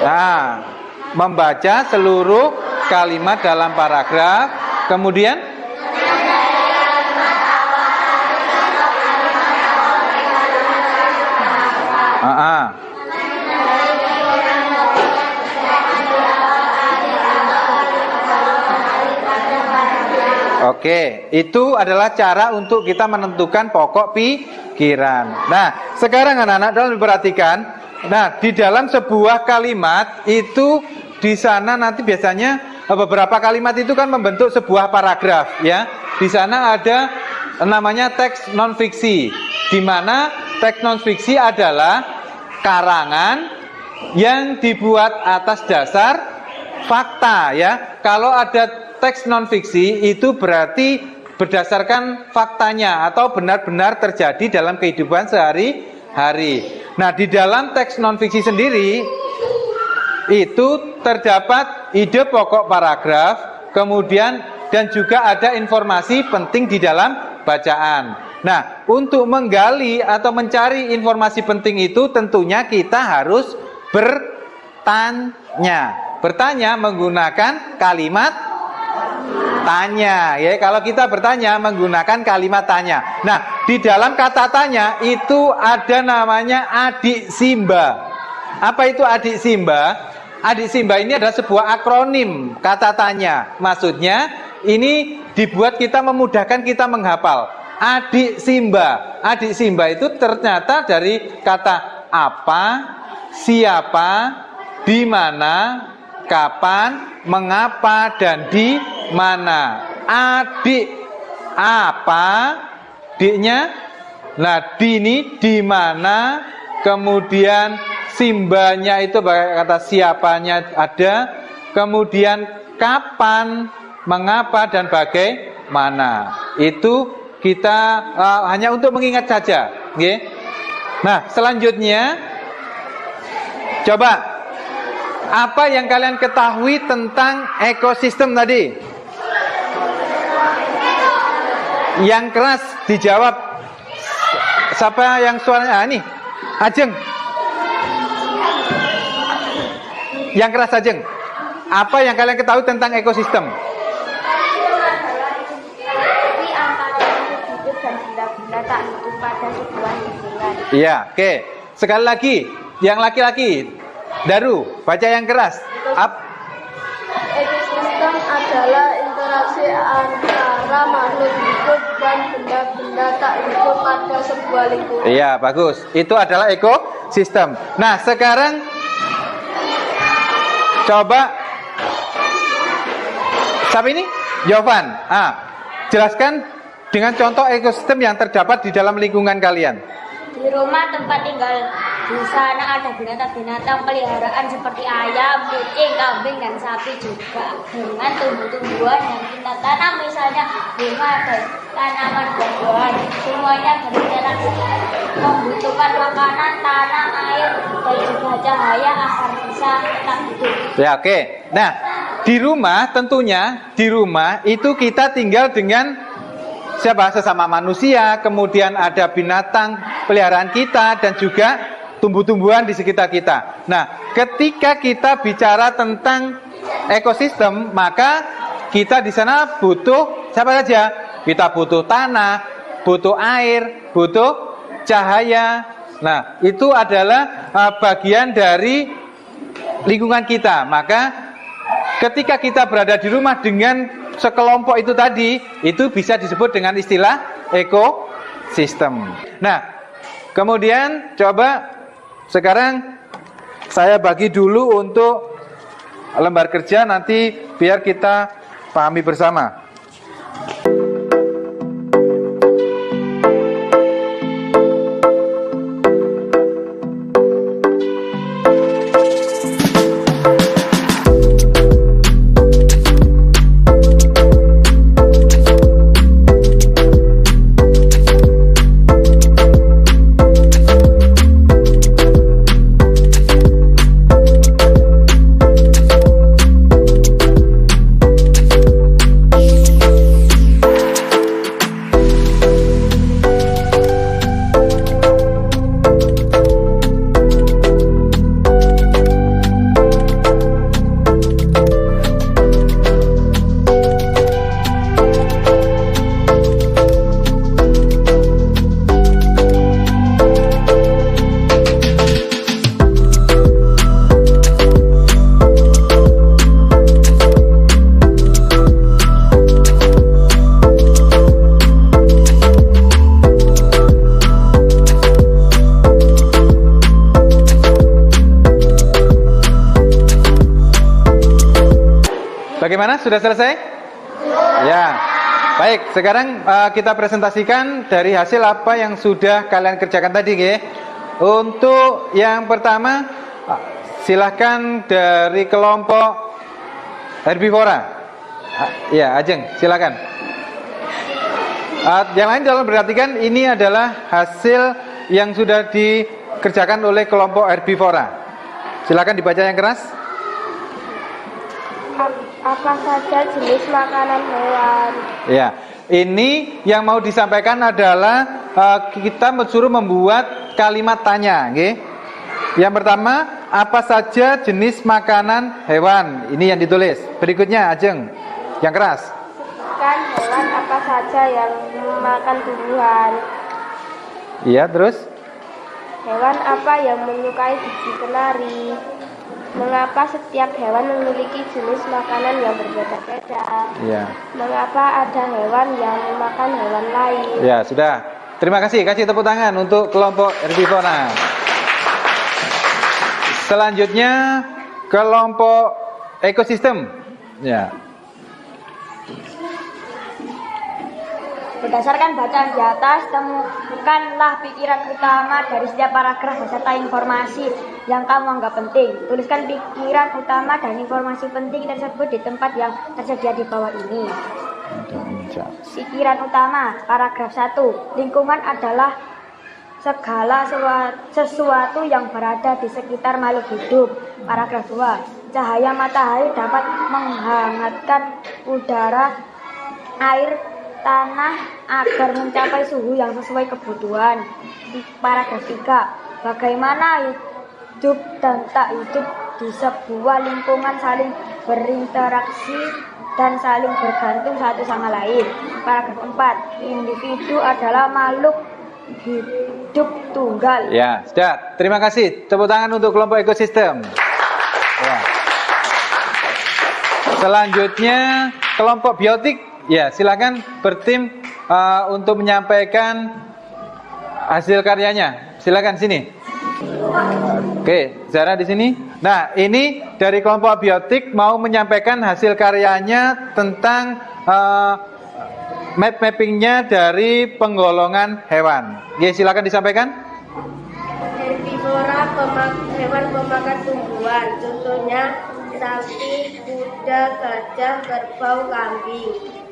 S3: Nah, membaca seluruh kalimat dalam paragraf. Kemudian Oke, itu adalah cara untuk kita menentukan pokok pikiran. Nah, sekarang anak-anak dalam diperhatikan. Nah, di dalam sebuah kalimat itu di sana nanti biasanya beberapa kalimat itu kan membentuk sebuah paragraf, ya. Di sana ada namanya teks non fiksi, di mana teks non fiksi adalah karangan yang dibuat atas dasar fakta, ya. Kalau ada teks non fiksi itu berarti berdasarkan faktanya atau benar-benar terjadi dalam kehidupan sehari-hari. Nah, di dalam teks non fiksi sendiri itu terdapat ide pokok paragraf, kemudian dan juga ada informasi penting di dalam bacaan. Nah, untuk menggali atau mencari informasi penting itu tentunya kita harus bertanya. Bertanya menggunakan kalimat tanya, ya. Kalau kita bertanya menggunakan kalimat tanya. Nah, di dalam kata tanya itu ada namanya adik simba. Apa itu adik simba? Adik simba ini adalah sebuah akronim kata tanya. Maksudnya ini dibuat kita memudahkan kita menghafal. Adik simba. Adik simba itu ternyata dari kata apa, siapa, di mana, kapan, mengapa, dan di mana. Adik apa? Diknya. Nah, di ini di mana. Kemudian simbanya itu kata siapanya ada. Kemudian kapan, mengapa, dan bagaimana. Itu kita hanya untuk mengingat saja, okay? Nah, selanjutnya coba apa yang kalian ketahui tentang ekosistem tadi? Yang keras dijawab. Siapa yang suaranya? Nih, Ajeng. Yang keras Ajeng. Apa yang kalian ketahui tentang ekosistem? Iya, oke. Sekali lagi, yang laki-laki, Daru, baca yang keras.
S4: Ekosistem adalah interaksi antara makhluk hidup dan benda-benda tak hidup pada sebuah lingkungan.
S3: Iya, bagus. Itu adalah ekosistem. Nah, sekarang coba siapa ini? Jovan. Jelaskan dengan contoh ekosistem yang terdapat di dalam lingkungan kalian.
S6: Di rumah tempat tinggal, di sana ada binatang-binatang peliharaan seperti ayam, kucing, kambing, dan sapi juga. Dengan tumbuh-tumbuhan yang kita tanam, misalnya bunga dan tanaman buah-buahan. Semuanya berinteraksi, membutuhkan makanan, tanah, air, dan juga cahaya agar bisa tetap hidup.
S3: Ya, oke. Nah, di rumah tentunya, di rumah itu kita tinggal dengan siapa? Sesama manusia, kemudian ada binatang peliharaan kita dan juga tumbuh-tumbuhan di sekitar kita. Nah, ketika kita bicara tentang ekosistem, maka kita di sana butuh siapa saja? Kita butuh tanah, butuh air, butuh cahaya. Nah, itu adalah bagian dari lingkungan kita. Maka ketika kita berada di rumah dengan sekelompok itu tadi, itu bisa disebut dengan istilah ekosistem. Nah, kemudian coba sekarang saya bagi dulu untuk lembar kerja, nanti biar kita pahami bersama. Bagaimana? Sudah selesai? Ya. Baik, sekarang kita presentasikan dari hasil apa yang sudah kalian kerjakan tadi, ya. Untuk yang pertama, silahkan dari kelompok herbivora. Ya, Ajeng, silakan. Yang lain dalam perhatikan, ini adalah hasil yang sudah dikerjakan oleh kelompok herbivora. Silakan dibaca yang keras.
S4: Apa saja jenis makanan hewan?
S3: Ya, ini yang mau disampaikan adalah kita suruh membuat kalimat tanya, okay? Yang pertama, apa saja jenis makanan hewan? Ini yang ditulis. Berikutnya, Ajeng, yang keras.
S4: Kan hewan apa saja yang memakan tumbuhan?
S3: Iya, terus?
S4: Hewan apa yang menyukai gigi kenari? Mengapa setiap hewan memiliki jenis makanan yang berbeda-beda?
S3: Iya.
S4: Mengapa ada hewan yang memakan hewan lain?
S3: Ya, sudah. Terima kasih. Kasih tepuk tangan untuk kelompok herbivora. Selanjutnya, kelompok ekosistem. Ya.
S6: Berdasarkan bacaan di atas, temukanlah pikiran utama dari setiap paragraf beserta informasi yang kamu anggap penting. Tuliskan pikiran utama dan informasi penting tersebut di tempat yang tersedia di bawah ini. Pikiran utama, paragraf 1. Lingkungan adalah segala sesuatu yang berada di sekitar makhluk hidup. Paragraf 2. Cahaya matahari dapat menghangatkan udara, air, tanah agar mencapai suhu yang sesuai kebutuhan. Paragraf 3. Bagaimana hidup dan tak hidup di sebuah lingkungan saling berinteraksi dan saling bergantung satu sama lain. Paragraf 4. Individu adalah makhluk hidup tunggal.
S3: Ya, sudah. Terima kasih. Tepuk tangan untuk kelompok ekosistem. Ya. Selanjutnya kelompok biotik. Ya, silakan bertim untuk menyampaikan hasil karyanya. Silakan sini. Oke, Zara di sini. Nah, ini dari kelompok biotik mau menyampaikan hasil karyanya tentang mappingnya dari penggolongan hewan. Oke, silakan disampaikan.
S4: Herbivora, hewan pemakan tumbuhan. Contohnya sapi, kuda, gajah, kerbau, kambing.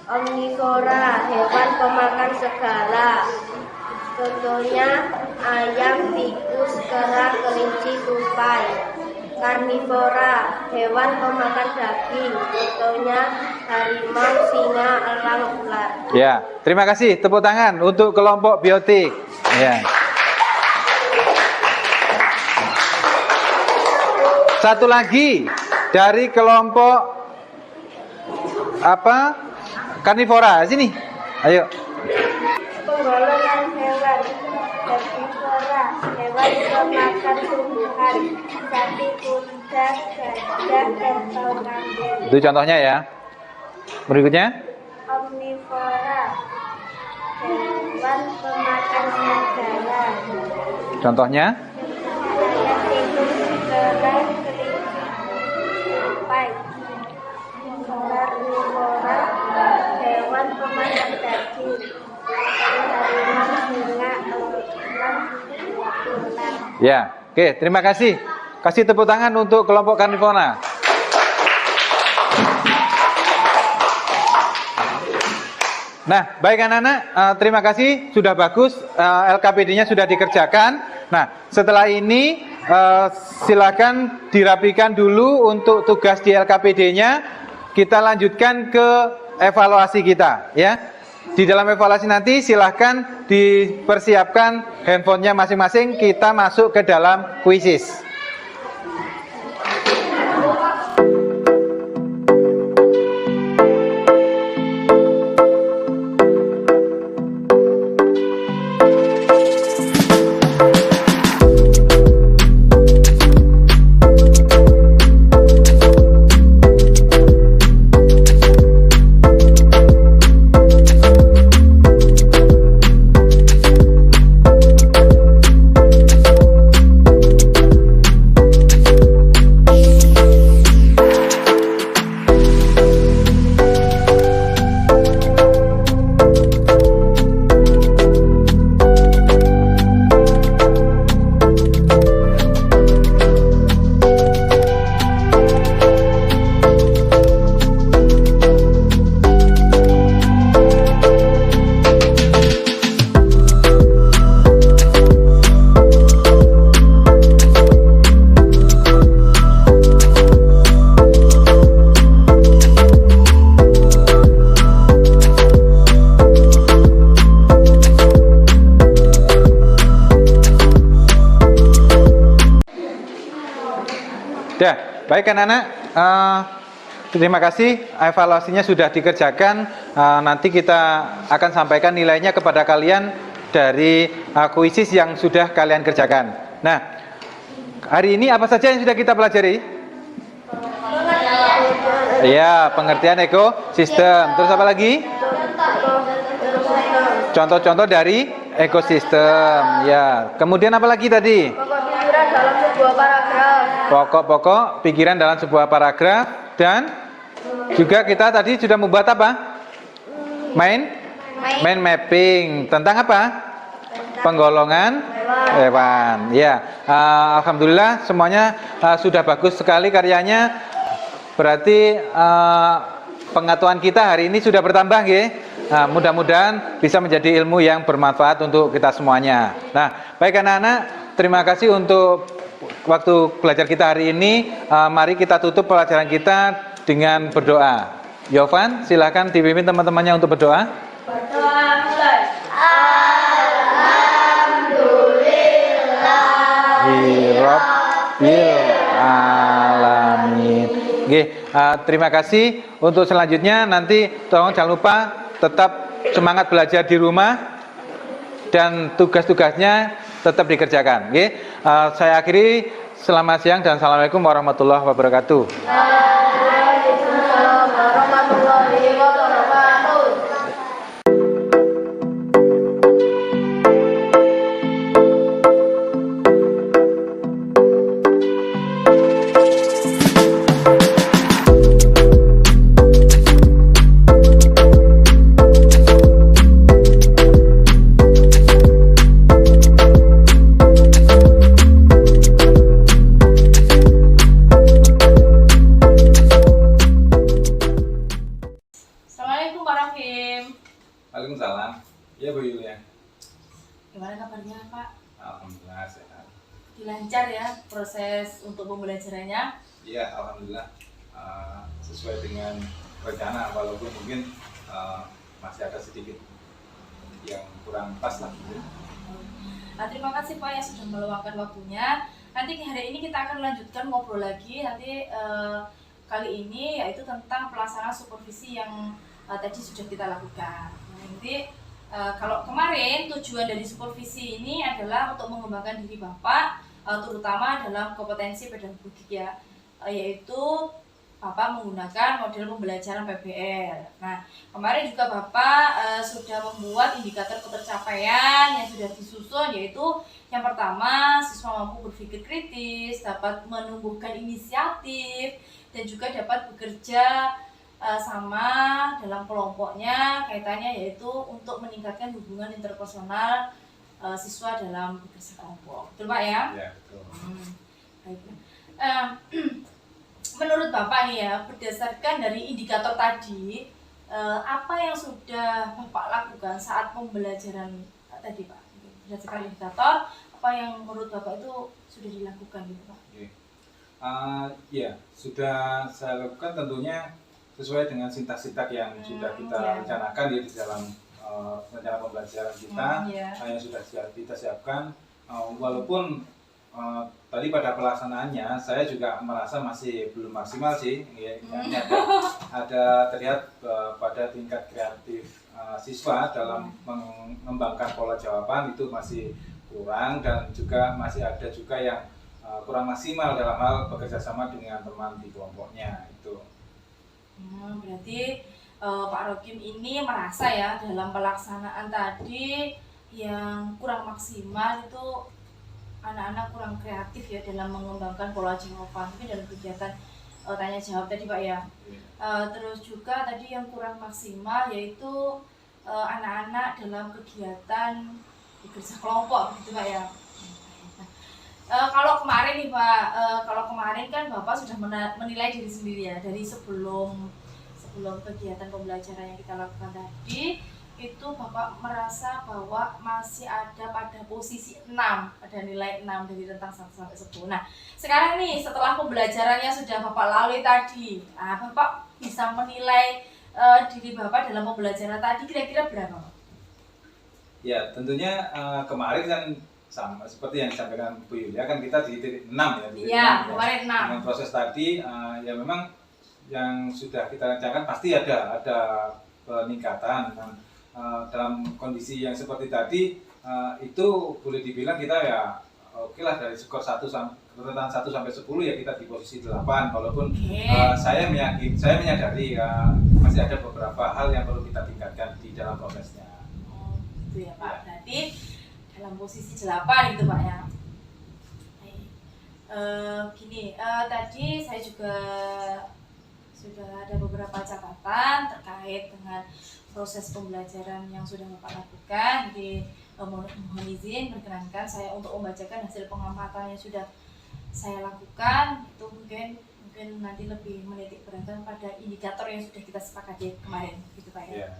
S4: Omnivora, hewan pemakan segala. Contohnya ayam, tikus, kera, kelinci, tupai. Karnivora, hewan pemakan daging. Contohnya harimau, singa, elang, ular.
S3: Ya, terima kasih. Tepuk tangan untuk kelompok biotik. Ya. Satu lagi dari kelompok apa? Karnivora. Sini. Ayo.
S4: Penggolongan hewan. hewan pemakan tumbuhan, sapi, kuda, gajah, kerbau, kambing.
S3: Itu contohnya ya. Berikutnya.
S4: Omnivora, hewan pemakan serigala.
S3: Contohnya.
S4: Ayam, tikus, kera, kelinci, tupai. Karnivora, hewan pemakan daging. Harimau, singa, elang, ular.
S3: Ya, oke, terima kasih. Kasih tepuk tangan untuk kelompok karnivora. Nah, baik anak-anak, terima kasih, sudah bagus, LKPD-nya sudah dikerjakan. Nah, setelah ini silakan dirapikan dulu untuk tugas di LKPD-nya. Kita lanjutkan ke evaluasi kita, ya. Di dalam evaluasi nanti silahkan dipersiapkan handphonenya masing-masing. Kita masuk ke dalam kuisis. Ya, baik anak-anak, terima kasih, evaluasinya sudah dikerjakan. Nanti kita akan sampaikan nilainya kepada kalian dari kuisis yang sudah kalian kerjakan. Nah, hari ini apa saja yang sudah kita pelajari? Ya, pengertian ekosistem. Terus apa lagi? Contoh-contoh dari ekosistem. Ya, kemudian apa lagi tadi?
S4: Pokok pikiran dalam sebuah paragraf.
S3: Pokok-pokok pikiran dalam sebuah paragraf. Dan juga kita tadi sudah membuat apa? Mind mapping. Tentang apa? Penggolongan hewan. Ya, alhamdulillah semuanya sudah bagus sekali karyanya. Berarti pengetahuan kita hari ini sudah bertambah, ya. Mudah-mudahan bisa menjadi ilmu yang bermanfaat untuk kita semuanya. Nah, baik anak-anak, terima kasih untuk waktu belajar kita hari ini. Mari kita tutup pelajaran kita dengan berdoa. Yovan, silakan dipimpin teman-temannya untuk berdoa.
S6: Berdoa mulai.
S3: Alhamdulillahirabbil alamin. Oke, terima kasih. Untuk selanjutnya nanti tolong jangan lupa tetap semangat belajar di rumah dan tugas-tugasnya tetap dikerjakan. Oke, saya akhiri. Selamat siang dan assalamualaikum warahmatullahi wabarakatuh.
S4: Waalaikumsalam warahmatullahi wabarakatuh.
S1: Assalamualaikum Pak Rafim.
S2: Waalaikumsalam. Iya Bu Yulia.
S1: Gimana kabarnya Pak?
S2: Alhamdulillah sehat.
S1: Lancar ya proses untuk pembelajarannya?
S2: Iya, alhamdulillah sesuai dengan rencana, walaupun mungkin masih ada sedikit yang kurang pas lah.
S1: Nah, terima kasih Pak yang sudah meluangkan waktunya. Nanti hari ini kita akan lanjutkan ngobrol lagi. Nanti kali ini yaitu tentang pelaksanaan supervisi yang tadi sudah kita lakukan. Nah, nanti Kalau kemarin tujuan dari supervisi ini adalah untuk mengembangkan diri Bapak, terutama dalam kompetensi pedagogik ya, yaitu Bapak menggunakan model pembelajaran PBL. Nah, kemarin juga Bapak sudah membuat indikator ketercapaian yang sudah disusun, yaitu yang pertama, siswa mampu berpikir kritis, dapat menumbuhkan inisiatif, dan juga dapat bekerja sama dalam kelompoknya. Kaitannya yaitu untuk meningkatkan hubungan interpersonal siswa dalam bekerja kelompok. Betul Pak ya?
S2: Ya, betul.
S1: Baik. Menurut Bapak nih ya, berdasarkan dari indikator tadi, apa yang sudah Bapak lakukan saat pembelajaran tadi Pak? Berdasarkan indikator, apa yang menurut Bapak itu sudah dilakukan gitu Pak?
S2: Ya, sudah saya lakukan tentunya sesuai dengan sintak-sintak yang sudah kita rencanakan ya di dalam rencana pembelajaran kita, yang sudah kita siapkan. Walaupun tadi pada pelaksanaannya saya juga merasa masih belum maksimal sih, ya, ada terlihat pada tingkat kreatif siswa dalam mengembangkan pola jawaban itu masih kurang, dan juga masih ada juga yang kurang maksimal dalam hal bekerja sama dengan teman di kelompoknya itu.
S1: Berarti Pak Rokim ini merasa ya dalam pelaksanaan tadi yang kurang maksimal itu anak-anak kurang kreatif ya dalam mengembangkan pola jawaban dalam kegiatan tanya jawab tadi Pak ya. Terus juga tadi yang kurang maksimal yaitu anak-anak dalam kegiatan bekerja kelompok gitu Pak ya. Kalau kemarin nih Pak, kalau kemarin kan Bapak sudah menilai diri sendiri ya dari sebelum kegiatan pembelajaran yang kita lakukan tadi, itu Bapak merasa bahwa masih ada pada posisi 6, ada nilai 6 dari rentang 1 sampai 10. Nah, sekarang nih setelah pembelajarannya sudah Bapak lalui tadi, Bapak bisa menilai diri Bapak dalam pembelajaran tadi kira-kira berapa Pak?
S2: Ya, tentunya kemarin kan sama seperti yang disampaikan Bu Yulia, kan kita di titik 6 ya.
S1: Iya, kemarin 6.
S2: Dengan proses tadi ya memang yang sudah kita rencanakan pasti ada peningkatan. Dan dalam kondisi yang seperti tadi itu boleh dibilang kita ya oke lah, dari skor 1 sampai 10 ya kita di posisi 8, walaupun saya menyadari masih ada beberapa hal yang perlu kita tingkatkan di dalam prosesnya.
S1: Gitu ya Pak. Berarti dalam posisi 8 gitu Pak ya. Tadi saya juga sudah ada beberapa catatan terkait dengan proses pembelajaran yang sudah Bapak lakukan. Jadi mohon izin perkenankan saya untuk membacakan hasil pengamatan yang sudah saya lakukan. Itu mungkin nanti lebih menitik beratkan pada indikator yang sudah kita sepakati kemarin gitu Pak ya.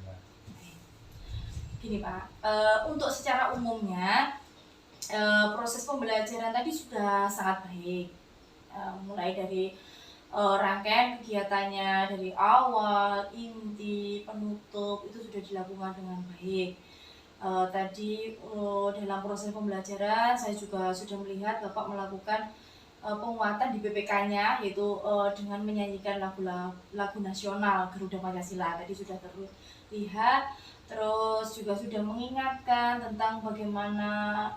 S1: Gini Pak, untuk secara umumnya proses pembelajaran tadi sudah sangat baik, mulai dari rangkaian kegiatannya dari awal, inti, penutup itu sudah dilakukan dengan baik. Tadi dalam proses pembelajaran saya juga sudah melihat Bapak melakukan penguatan di PPK-nya, yaitu dengan menyanyikan lagu nasional Garuda Pancasila. Tadi sudah terlihat. Terus juga sudah mengingatkan tentang bagaimana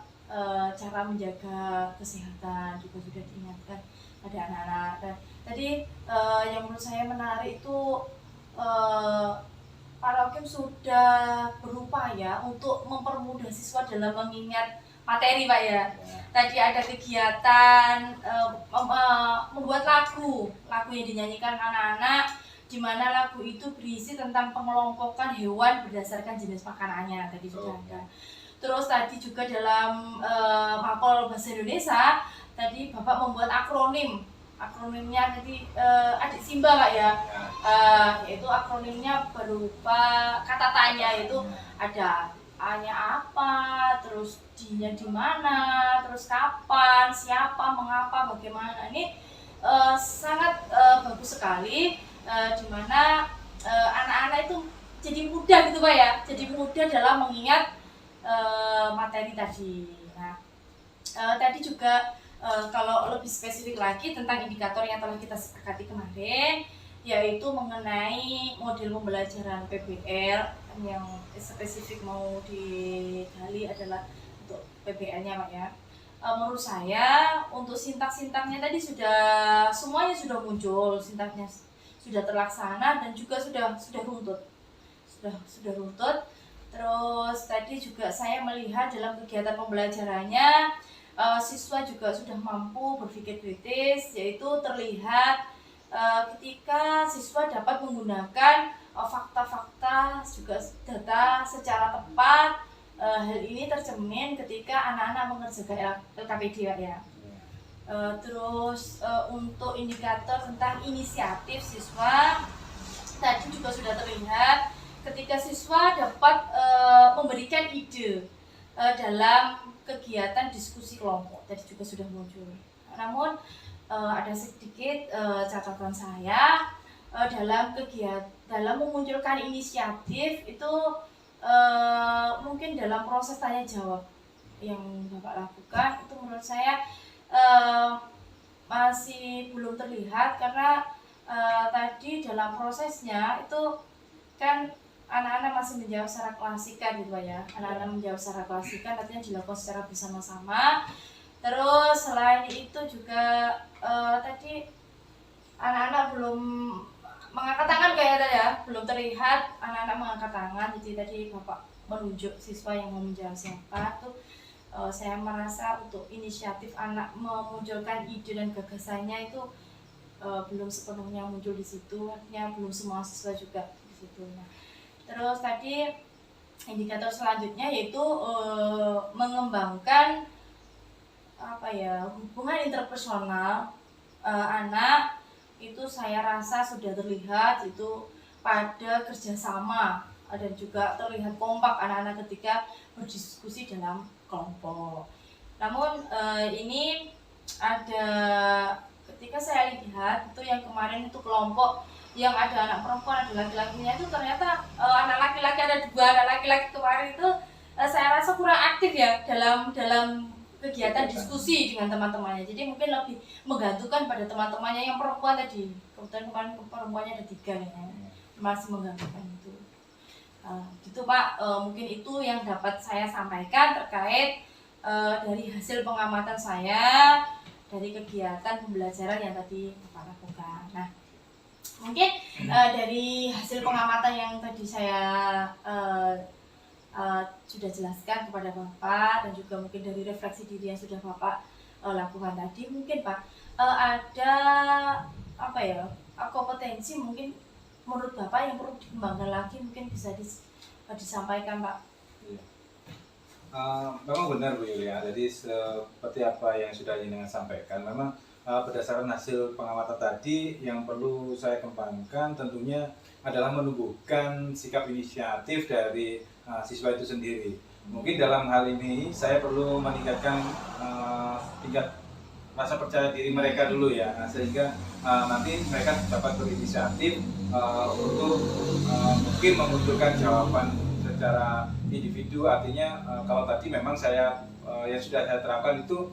S1: cara menjaga kesehatan, juga sudah diingatkan pada anak-anak. Dan tadi yang menurut saya menarik itu Pak Rokim sudah berupaya untuk mempermudah siswa dalam mengingat materi Pak ya. Tadi ada kegiatan membuat lagu yang dinyanyikan anak-anak, di mana lagu itu berisi tentang pengelompokan hewan berdasarkan jenis makanannya, tadi sudah ada. Terus tadi juga dalam mapel bahasa Indonesia, tadi Bapak membuat akronimnya tadi adik Simba Pak ya, yaitu akronimnya berupa kata tanya, yaitu ada A-nya apa, terus D-nya di mana, terus kapan, siapa, mengapa, bagaimana. Ini sangat bagus sekali. Di mana anak-anak itu jadi mudah gitu Pak ya, jadi mudah dalam mengingat materi tadi. Nah, tadi juga kalau lebih spesifik lagi tentang indikator yang telah kita sepakati kemarin, yaitu mengenai model pembelajaran PBL yang spesifik mau digali adalah untuk PBL-nya Pak ya. Menurut saya untuk sintak-sintaknya tadi semuanya sudah muncul, sintaknya sudah terlaksana dan juga sudah runtut. Sudah runtut. Terus tadi juga saya melihat dalam kegiatan pembelajarannya siswa juga sudah mampu berpikir kritis, yaitu terlihat ketika siswa dapat menggunakan fakta-fakta juga data secara tepat. Hal ini tercermin ketika anak-anak mengerjakan LKPD ya. Terus untuk indikator tentang inisiatif siswa tadi juga sudah terlihat ketika siswa dapat memberikan ide dalam kegiatan diskusi kelompok tadi juga sudah muncul. Namun ada sedikit catatan saya dalam memunculkan inisiatif itu mungkin dalam proses tanya jawab yang Bapak lakukan itu menurut saya masih belum terlihat karena tadi dalam prosesnya itu kan anak-anak masih menjawab secara klasikan gitu ya. Anak-anak menjawab secara klasikan artinya dilakukan secara bersama-sama. Terus selain itu juga tadi anak-anak belum mengangkat tangan kayaknya ya, belum terlihat anak-anak mengangkat tangan. Jadi tadi Bapak menunjuk siswa yang mau menjawab siapa tuh saya merasa untuk inisiatif anak memunculkan ide dan gagasannya itu belum sepenuhnya muncul di situ, artinya belum semua siswa juga di situ. Nah, terus tadi indikator selanjutnya yaitu mengembangkan hubungan interpersonal anak. Itu saya rasa sudah terlihat itu pada kerjasama dan juga terlihat kompak anak-anak ketika berdiskusi dalam kelompok. Namun ini ada ketika saya lihat itu yang kemarin itu kelompok yang ada anak perempuan ada laki-lakinya itu ternyata anak laki-laki ada 2 anak laki-laki kemarin itu saya rasa kurang aktif ya dalam kegiatan diskusi dengan teman-temannya. Jadi mungkin lebih menggantungkan pada teman-temannya yang perempuan tadi. Kebetulan kemarin perempuannya ada 3 ya. Masih menggantungkan itu. Gitu Pak, mungkin itu yang dapat saya sampaikan terkait dari hasil pengamatan saya dari kegiatan pembelajaran yang tadi Bapak lakukan. Nah, mungkin dari hasil pengamatan yang tadi saya sudah jelaskan kepada Bapak dan juga mungkin dari refleksi diri yang sudah Bapak lakukan tadi, mungkin Pak ada kompetensi mungkin menurut Bapak yang perlu dikembangkan lagi, mungkin bisa disampaikan Pak.
S2: Memang benar Bu Yulia, jadi seperti apa yang sudah Jenengan sampaikan, memang berdasarkan hasil pengamatan tadi yang perlu saya kembangkan tentunya adalah menumbuhkan sikap inisiatif dari siswa itu sendiri. Mungkin dalam hal ini saya perlu meningkatkan tingkat rasa percaya diri mereka dulu ya, sehingga nanti mereka dapat berinisiatif untuk mungkin memunculkan jawaban secara individu. Artinya kalau tadi memang saya yang sudah saya terapkan itu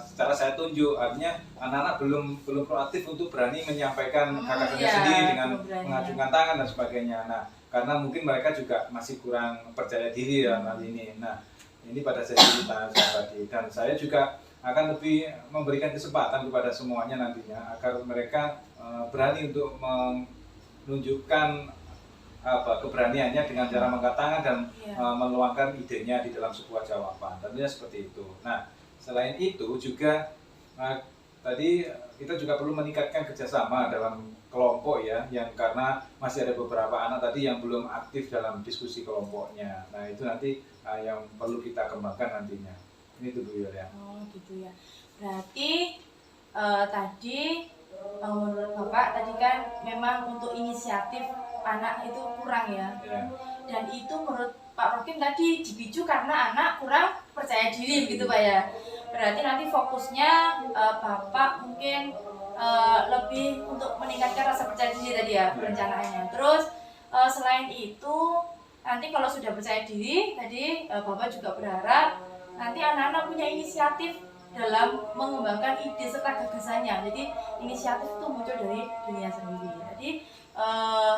S2: secara saya tunjuk, artinya anak-anak belum proaktif untuk berani menyampaikan gagasannya sendiri dengan mengacungkan tangan dan sebagainya. Nah, karena mungkin mereka juga masih kurang percaya diri dalam hal ini. Nah, ini pada sesi saya tadi, dan saya juga akan lebih memberikan kesempatan kepada semuanya nantinya agar mereka berani untuk menunjukkan keberaniannya dengan cara mengangkat tangan dan meluangkan idenya di dalam sebuah jawaban. Tentunya seperti itu. Nah, selain itu juga tadi kita juga perlu meningkatkan kerjasama dalam kelompok ya, yang karena masih ada beberapa anak tadi yang belum aktif dalam diskusi kelompoknya. Nah, itu nanti yang perlu kita kembangkan nantinya. Ini tuh Bu ya.
S1: Oh gitu ya. Berarti tadi menurut Bapak tadi kan memang untuk inisiatif anak itu kurang ya. Dan itu menurut Pak Rokim tadi dipicu karena anak kurang percaya diri gitu Pak ya. Berarti nanti fokusnya Bapak mungkin lebih untuk meningkatkan rasa percaya diri tadi ya perencanaannya. Terus selain itu nanti kalau sudah percaya diri tadi Bapak juga berharap nanti anak-anak punya inisiatif dalam mengembangkan ide serta gagasannya. Jadi inisiatif itu muncul dari dirinya sendiri. tadi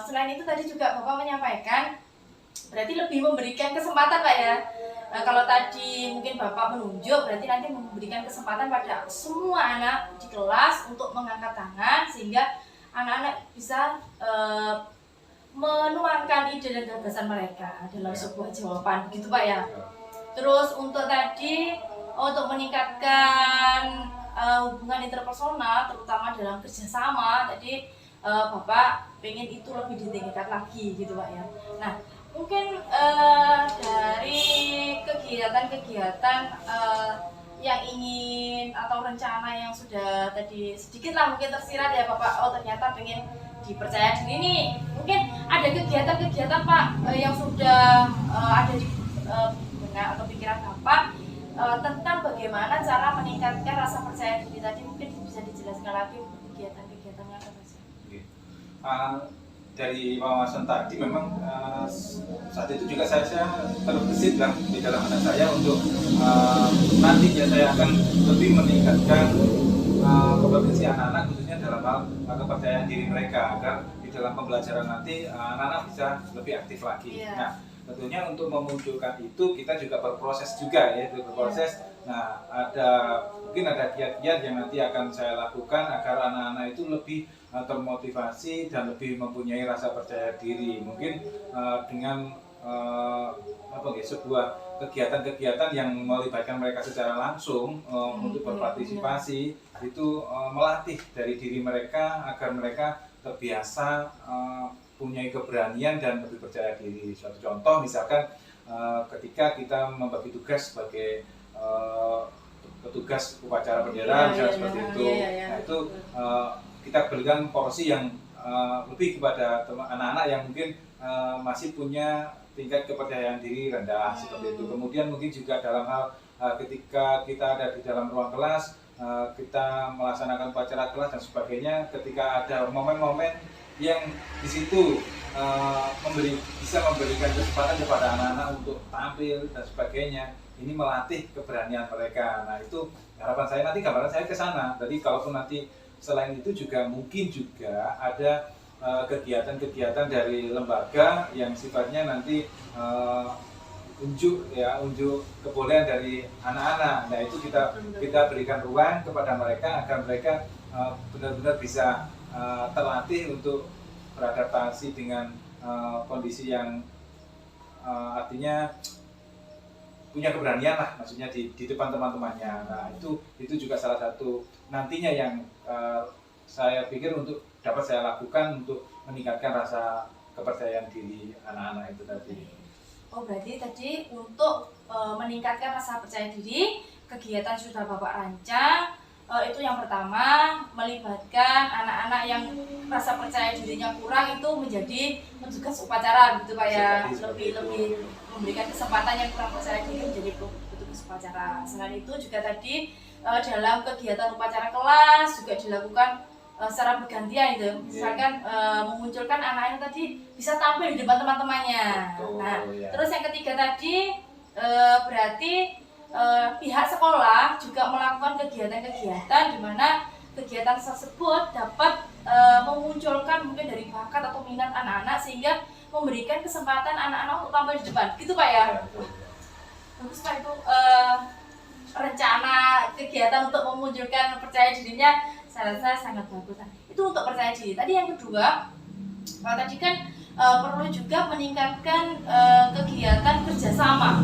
S1: selain itu tadi juga Bapak menyampaikan berarti lebih memberikan kesempatan Pak ya. Kalau tadi mungkin Bapak menunjuk, berarti nanti memberikan kesempatan pada semua anak di kelas untuk mengangkat tangan sehingga anak-anak bisa menuangkan ide dan gagasan mereka dalam sebuah jawaban, gitu Pak ya. Terus untuk tadi untuk meningkatkan hubungan interpersonal, terutama dalam kerjasama, tadi Bapak pengen itu lebih ditingkatkan lagi, gitu Pak ya. Nah, mungkin dari kegiatan-kegiatan yang ingin atau rencana yang sudah tadi sedikit lah mungkin tersirat ya Bapak, oh ternyata pengen dipercaya diri nih, mungkin ada kegiatan-kegiatan Pak yang sudah ada di benak atau pikiran Bapak tentang bagaimana cara meningkatkan rasa percaya diri tadi, mungkin bisa dijelaskan lagi kegiatan-kegiatannya apa saja?
S2: Dari wawasan tadi memang saat itu juga saya terbesit di dalam anak saya untuk nantinya saya akan lebih meningkatkan kompetensi anak-anak khususnya dalam hal kepercayaan diri mereka agar di dalam pembelajaran nanti anak-anak bisa lebih aktif lagi.
S1: Yeah.
S2: Nah, tentunya untuk memunculkan itu kita juga berproses juga ya, berproses. Nah, mungkin ada kiat-kiat yang nanti akan saya lakukan agar anak-anak itu lebih termotivasi dan lebih mempunyai rasa percaya diri. Mungkin dengan sebuah kegiatan-kegiatan yang melibatkan mereka secara langsung untuk berpartisipasi itu melatih dari diri mereka agar mereka terbiasa punya keberanian dan lebih percaya diri. Suatu contoh misalkan ketika kita membagi tugas sebagai petugas upacara bendera seperti itu. Nah itu kita berikan porsi yang lebih kepada anak-anak yang mungkin masih punya tingkat kepercayaan diri rendah seperti itu. Kemudian mungkin juga dalam hal ketika kita ada di dalam ruang kelas, kita melaksanakan upacara kelas dan sebagainya, ketika ada momen-momen yang di situ bisa memberikan kesempatan kepada anak-anak untuk tampil dan sebagainya, ini melatih keberanian mereka. Nah itu harapan saya, nanti gambaran saya ke sana. Jadi kalaupun nanti selain itu juga mungkin juga ada kegiatan-kegiatan dari lembaga yang sifatnya nanti unjuk kebolehan dari anak-anak. Nah itu kita berikan ruang kepada mereka agar mereka benar-benar bisa terlatih untuk beradaptasi dengan kondisi yang artinya punya keberanian lah, maksudnya di depan teman-temannya. Nah itu juga salah satu nantinya yang saya pikir untuk dapat saya lakukan untuk meningkatkan rasa kepercayaan diri anak-anak itu tadi.
S1: Oh berarti tadi untuk meningkatkan rasa percaya diri, kegiatan sudah Bapak rancang. Itu yang pertama, melibatkan anak-anak yang rasa percaya dirinya kurang itu menjadi petugas upacara, gitu Pak ya. Lebih memberikan kesempatan yang kurang percaya diri menjadi petugas upacara. Selain itu juga tadi dalam kegiatan upacara kelas juga dilakukan secara bergantian itu. Misalkan memunculkan anak-anak tadi bisa tampil di depan teman-temannya. Nah, terus yang ketiga tadi berarti pihak sekolah juga melakukan kegiatan-kegiatan di mana kegiatan tersebut dapat memunculkan mungkin dari bakat atau minat anak-anak sehingga memberikan kesempatan anak-anak untuk tampil di depan, gitu Pak ya? Bagus Pak, itu rencana kegiatan untuk memunculkan percaya dirinya saya rasa sangat bagus. Itu untuk percaya diri. Tadi yang kedua, tadi kan perlu juga meningkatkan kegiatan kerjasama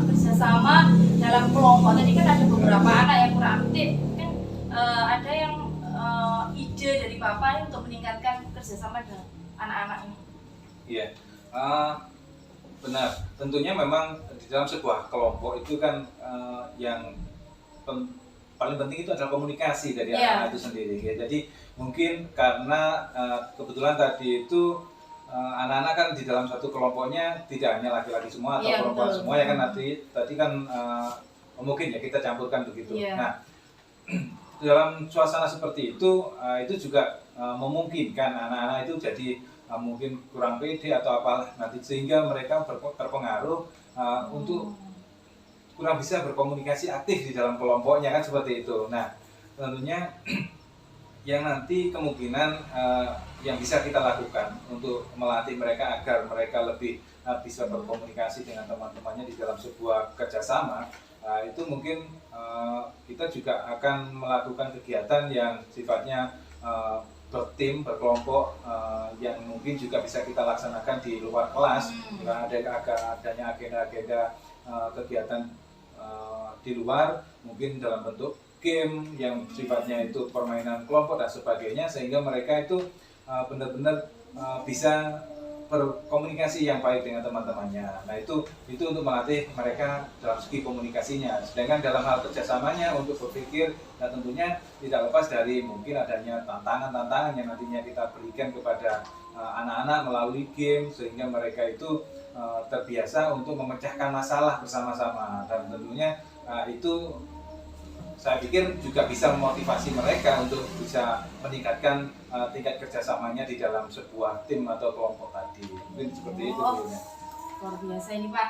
S1: dalam kelompok. Tadi kan ada beberapa anak yang kurang aktif, mungkin ada yang ide dari Bapak untuk meningkatkan kerjasama dengan anak-anak ini.
S2: Iya, benar. Tentunya memang di dalam sebuah kelompok itu kan yang paling penting itu adalah komunikasi dari anak-anak itu sendiri. Ya. Jadi mungkin karena kebetulan tadi itu anak-anak kan di dalam satu kelompoknya tidak hanya laki-laki semua atau perempuan semua ya kan, tadi kan mungkin ya kita campurkan begitu. Nah dalam suasana seperti itu juga memungkinkan anak-anak itu jadi mungkin kurang pede atau apalah nanti sehingga mereka terpengaruh untuk kurang bisa berkomunikasi aktif di dalam kelompoknya kan seperti itu. Nah tentunya yang nanti kemungkinan yang bisa kita lakukan untuk melatih mereka agar mereka lebih bisa berkomunikasi dengan teman-temannya di dalam sebuah kerjasama, itu mungkin kita juga akan melakukan kegiatan yang sifatnya bertim, berkelompok, yang mungkin juga bisa kita laksanakan di luar kelas. Adanya agenda-agenda kegiatan di luar, mungkin dalam bentuk game yang sifatnya itu permainan kelompok dan sebagainya, sehingga mereka itu benar-benar bisa berkomunikasi yang baik dengan teman-temannya. Nah itu untuk melatih mereka dalam segi komunikasinya. Sedangkan dalam hal kerjasamanya untuk berpikir, nah tentunya tidak lepas dari mungkin adanya tantangan-tantangan yang nantinya kita berikan kepada anak-anak melalui game, sehingga mereka itu terbiasa untuk memecahkan masalah bersama-sama. Dan tentunya itu saya pikir juga bisa memotivasi mereka untuk bisa meningkatkan tingkat kerjasamanya di dalam sebuah tim atau kelompok tadi. Mungkin seperti itu.
S1: Luar biasa ini Pak.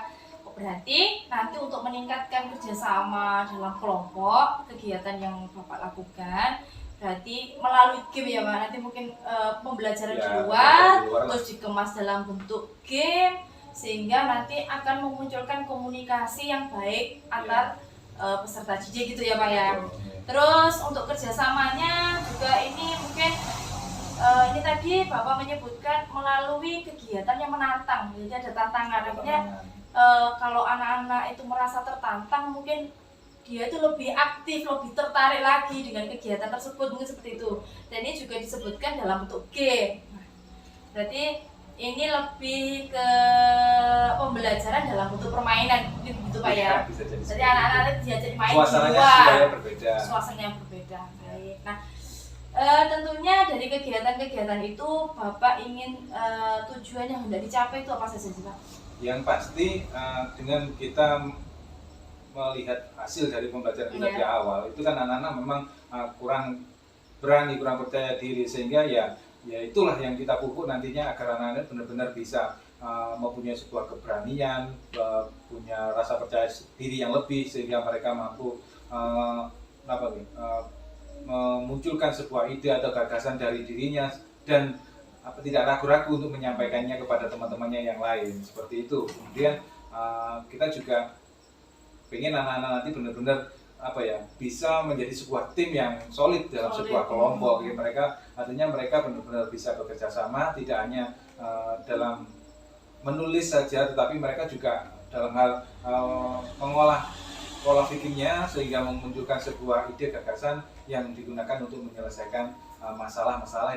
S1: Berarti nanti untuk meningkatkan kerjasama dalam kelompok, kegiatan yang Bapak lakukan, berarti melalui game ya Pak. Nanti mungkin pembelajaran di luar, terus dikemas dalam bentuk game, sehingga nanti akan memunculkan komunikasi yang baik antar peserta didik gitu ya Pak ya. Terus untuk kerjasamanya juga ini mungkin ini tadi Bapak menyebutkan melalui kegiatan yang menantang, jadi ada tantangan. Artinya kalau anak-anak itu merasa tertantang, mungkin dia itu lebih aktif, lebih tertarik lagi dengan kegiatan tersebut, mungkin seperti itu. Dan ini juga disebutkan dalam bentuk game. Berarti ini lebih ke pembelajaran dalam bentuk permainan, gitu Pak ya. Jadi anak-anak diajak main di luar, suasananya berbeda. Baik. Nah, tentunya dari kegiatan-kegiatan itu Bapak ingin tujuan yang hendak dicapai itu apa saja sih Pak?
S2: Yang pasti dengan kita melihat hasil dari pembelajaran kita di awal, itu kan anak-anak memang kurang berani, kurang percaya diri, sehingga ya itulah yang kita pupuk nantinya agar anak-anak benar-benar bisa mempunyai sebuah keberanian, punya rasa percaya diri yang lebih, sehingga mereka mampu memunculkan sebuah ide atau gagasan dari dirinya dan tidak ragu-ragu untuk menyampaikannya kepada teman-temannya yang lain, seperti itu. Kemudian kita juga pengen anak-anak nanti benar-benar bisa menjadi sebuah tim yang solid dalam sebuah kelompok. Ya, artinya mereka benar-benar bisa bekerja sama, tidak hanya dalam menulis saja, tetapi mereka juga dalam hal mengolah pola pikirnya, sehingga memunculkan sebuah ide gagasan yang digunakan untuk menyelesaikan masalah-masalah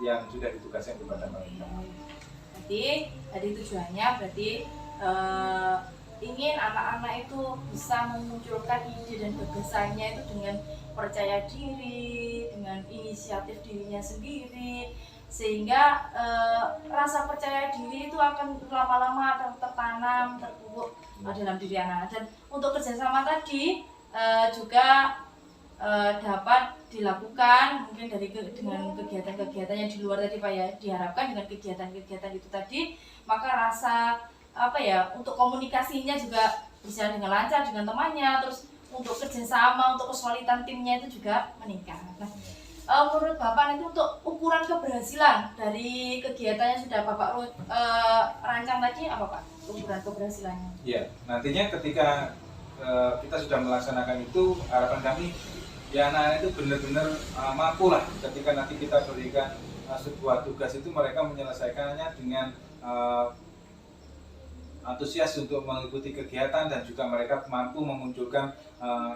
S2: yang sudah ditugaskan kepada mereka.
S1: Jadi tujuannya berarti ingin anak-anak itu bisa memunculkan ide dan gagasannya itu dengan percaya diri, dengan inisiatif dirinya sendiri, sehingga rasa percaya diri itu akan lama-lama akan tertanam, terpupuk dalam diri anak. Dan untuk kerjasama tadi juga dapat dilakukan mungkin dengan kegiatan-kegiatan yang di luar tadi Pak ya. Diharapkan dengan kegiatan-kegiatan itu tadi, maka rasa untuk komunikasinya juga bisa dengan lancar dengan temannya, terus untuk kerjasama, untuk kesulitan timnya itu juga meningkat. Nah, menurut Bapak nanti untuk ukuran keberhasilan dari kegiatan yang sudah Bapak rancang tadi apa Pak? Ukuran keberhasilannya?
S2: Ya, nantinya ketika kita sudah melaksanakan itu, harapan kami ya anak-anak itu benar-benar mampu lah ketika nanti kita berikan sebuah tugas itu, mereka menyelesaikannya dengan antusias untuk mengikuti kegiatan, dan juga mereka mampu memunculkan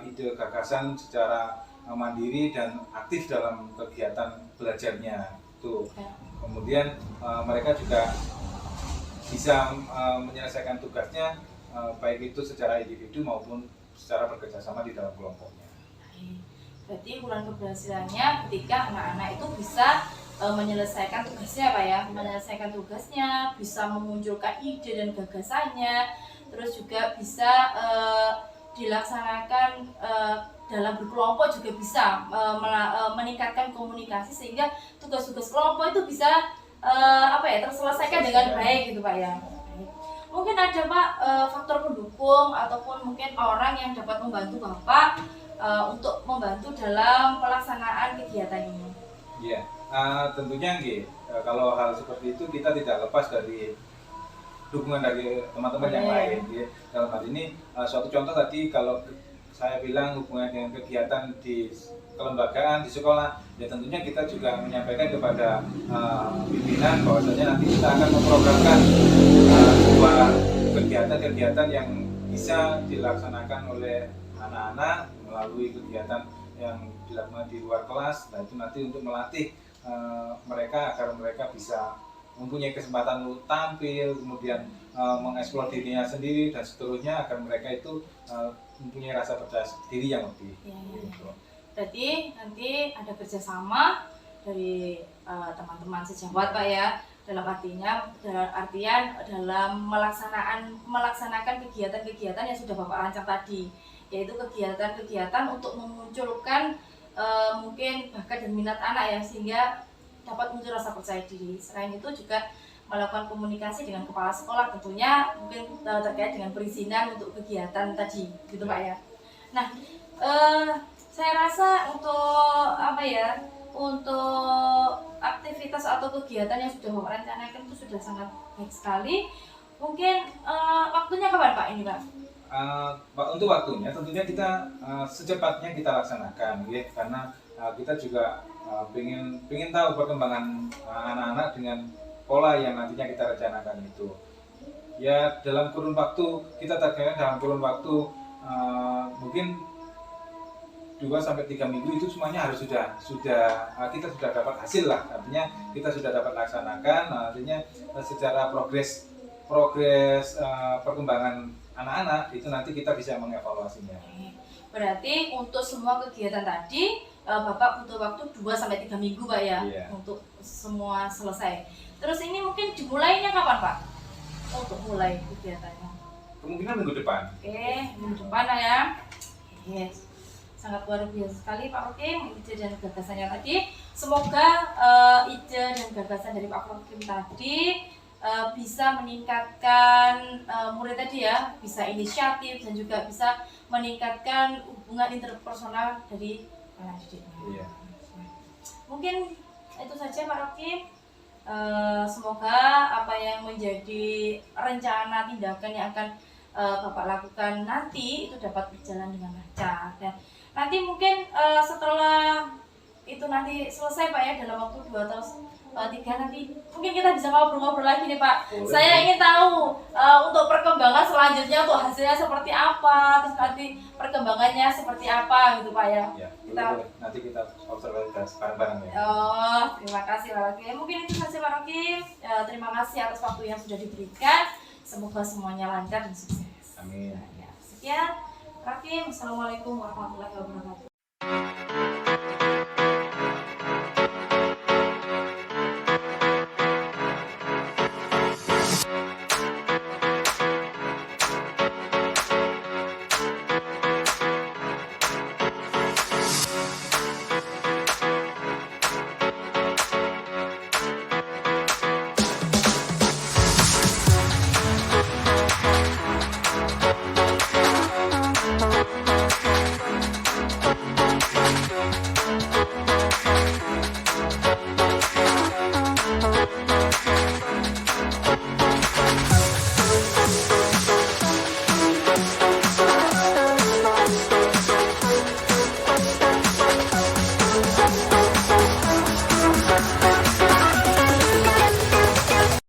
S2: ide gagasan secara mandiri dan aktif dalam kegiatan belajarnya tuh. Kemudian mereka juga bisa menyelesaikan tugasnya baik itu secara individu maupun secara bekerjasama di dalam kelompoknya.
S1: Berarti ukuran keberhasilannya ketika anak-anak itu bisa menyelesaikan tugasnya Pak ya, menyelesaikan tugasnya, bisa memunculkan ide dan gagasannya, terus juga bisa dilaksanakan dalam berkelompok, juga bisa meningkatkan komunikasi, sehingga tugas-tugas kelompok itu bisa terselesaikan dengan baik gitu Pak ya. Mungkin ada Pak faktor pendukung ataupun mungkin orang yang dapat membantu Bapak untuk membantu dalam pelaksanaan kegiatan ini.
S2: Iya. Tentunya kalau hal seperti itu kita tidak lepas dari dukungan dari teman-teman yang lain. Ya. Dalam hal ini suatu contoh tadi kalau saya bilang hubungan dengan kegiatan di kelembagaan di sekolah, ya tentunya kita juga menyampaikan kepada pimpinan bahwasanya nanti kita akan memprogramkan sebuah kegiatan-kegiatan yang bisa dilaksanakan oleh anak-anak melalui kegiatan yang dilakukan di luar kelas. Nah itu nanti untuk melatih mereka agar mereka bisa mempunyai kesempatan untuk tampil, kemudian mengeksplor dirinya sendiri dan seterusnya agar mereka itu mempunyai rasa percaya diri yang lebih. Gitu.
S1: Berarti nanti ada kerjasama dari teman-teman sejawat Pak ya, dalam artian dalam melaksanakan kegiatan-kegiatan yang sudah Bapak rancang tadi, yaitu kegiatan-kegiatan untuk memunculkan mungkin bakat dan minat anak ya, sehingga dapat muncul rasa percaya diri. Selain itu juga melakukan komunikasi dengan kepala sekolah tentunya mungkin terkait dengan perizinan untuk kegiatan tadi gitu Pak ya. Nah saya rasa untuk untuk aktivitas atau kegiatan yang sudah Bapak rencanakan itu sudah sangat baik sekali. Mungkin waktunya kapan Pak ini Pak?
S2: Untuk waktunya tentunya kita secepatnya kita laksanakan ya, karena kita juga pengen tahu perkembangan anak-anak dengan pola yang nantinya kita rencanakan itu. Ya dalam kurun waktu kita targetkan dalam kurun waktu mungkin 2-3 minggu itu semuanya harus sudah kita sudah dapat hasil lah, artinya kita sudah dapat laksanakan, artinya secara progres perkembangan anak-anak itu nanti kita bisa mengevaluasinya.
S1: Berarti untuk semua kegiatan tadi Bapak butuh waktu 2-3 minggu Pak ya, untuk semua selesai. Terus ini mungkin dimulainya kapan Pak? Untuk mulai kegiatannya?
S2: Kemungkinan minggu depan.
S1: Oke, minggu depan ya. Yes. Sangat luar biasa sekali Pak Rokim ide dan gagasannya tadi. Semoga ide dan gagasan dari Pak Rokim tadi bisa meningkatkan murid tadi ya, bisa inisiatif dan juga bisa meningkatkan hubungan interpersonal dari anak didiknya. Mungkin itu saja Pak Rokim. Semoga apa yang menjadi rencana tindakan yang akan Bapak lakukan nanti itu dapat berjalan dengan lancar. Dan nanti mungkin setelah itu nanti selesai Pak ya, dalam waktu 2 atau 3 nanti mungkin kita bisa ngobrol-ngobrol lagi nih Pak. Boleh. Saya ingin tahu untuk perkembangan selanjutnya untuk hasilnya seperti apa, terus nanti perkembangannya seperti apa gitu Pak ya.
S2: Boleh. Nanti kita observasi bareng-bareng ya.
S1: Oh, terima kasih Pak Rokim. Mungkin itu saja Pak Rokim. Terima kasih atas waktu yang sudah diberikan. Semoga semuanya lancar dan sukses.
S2: Amin.
S1: Sekian, Rokim. Assalamualaikum warahmatullahi wabarakatuh.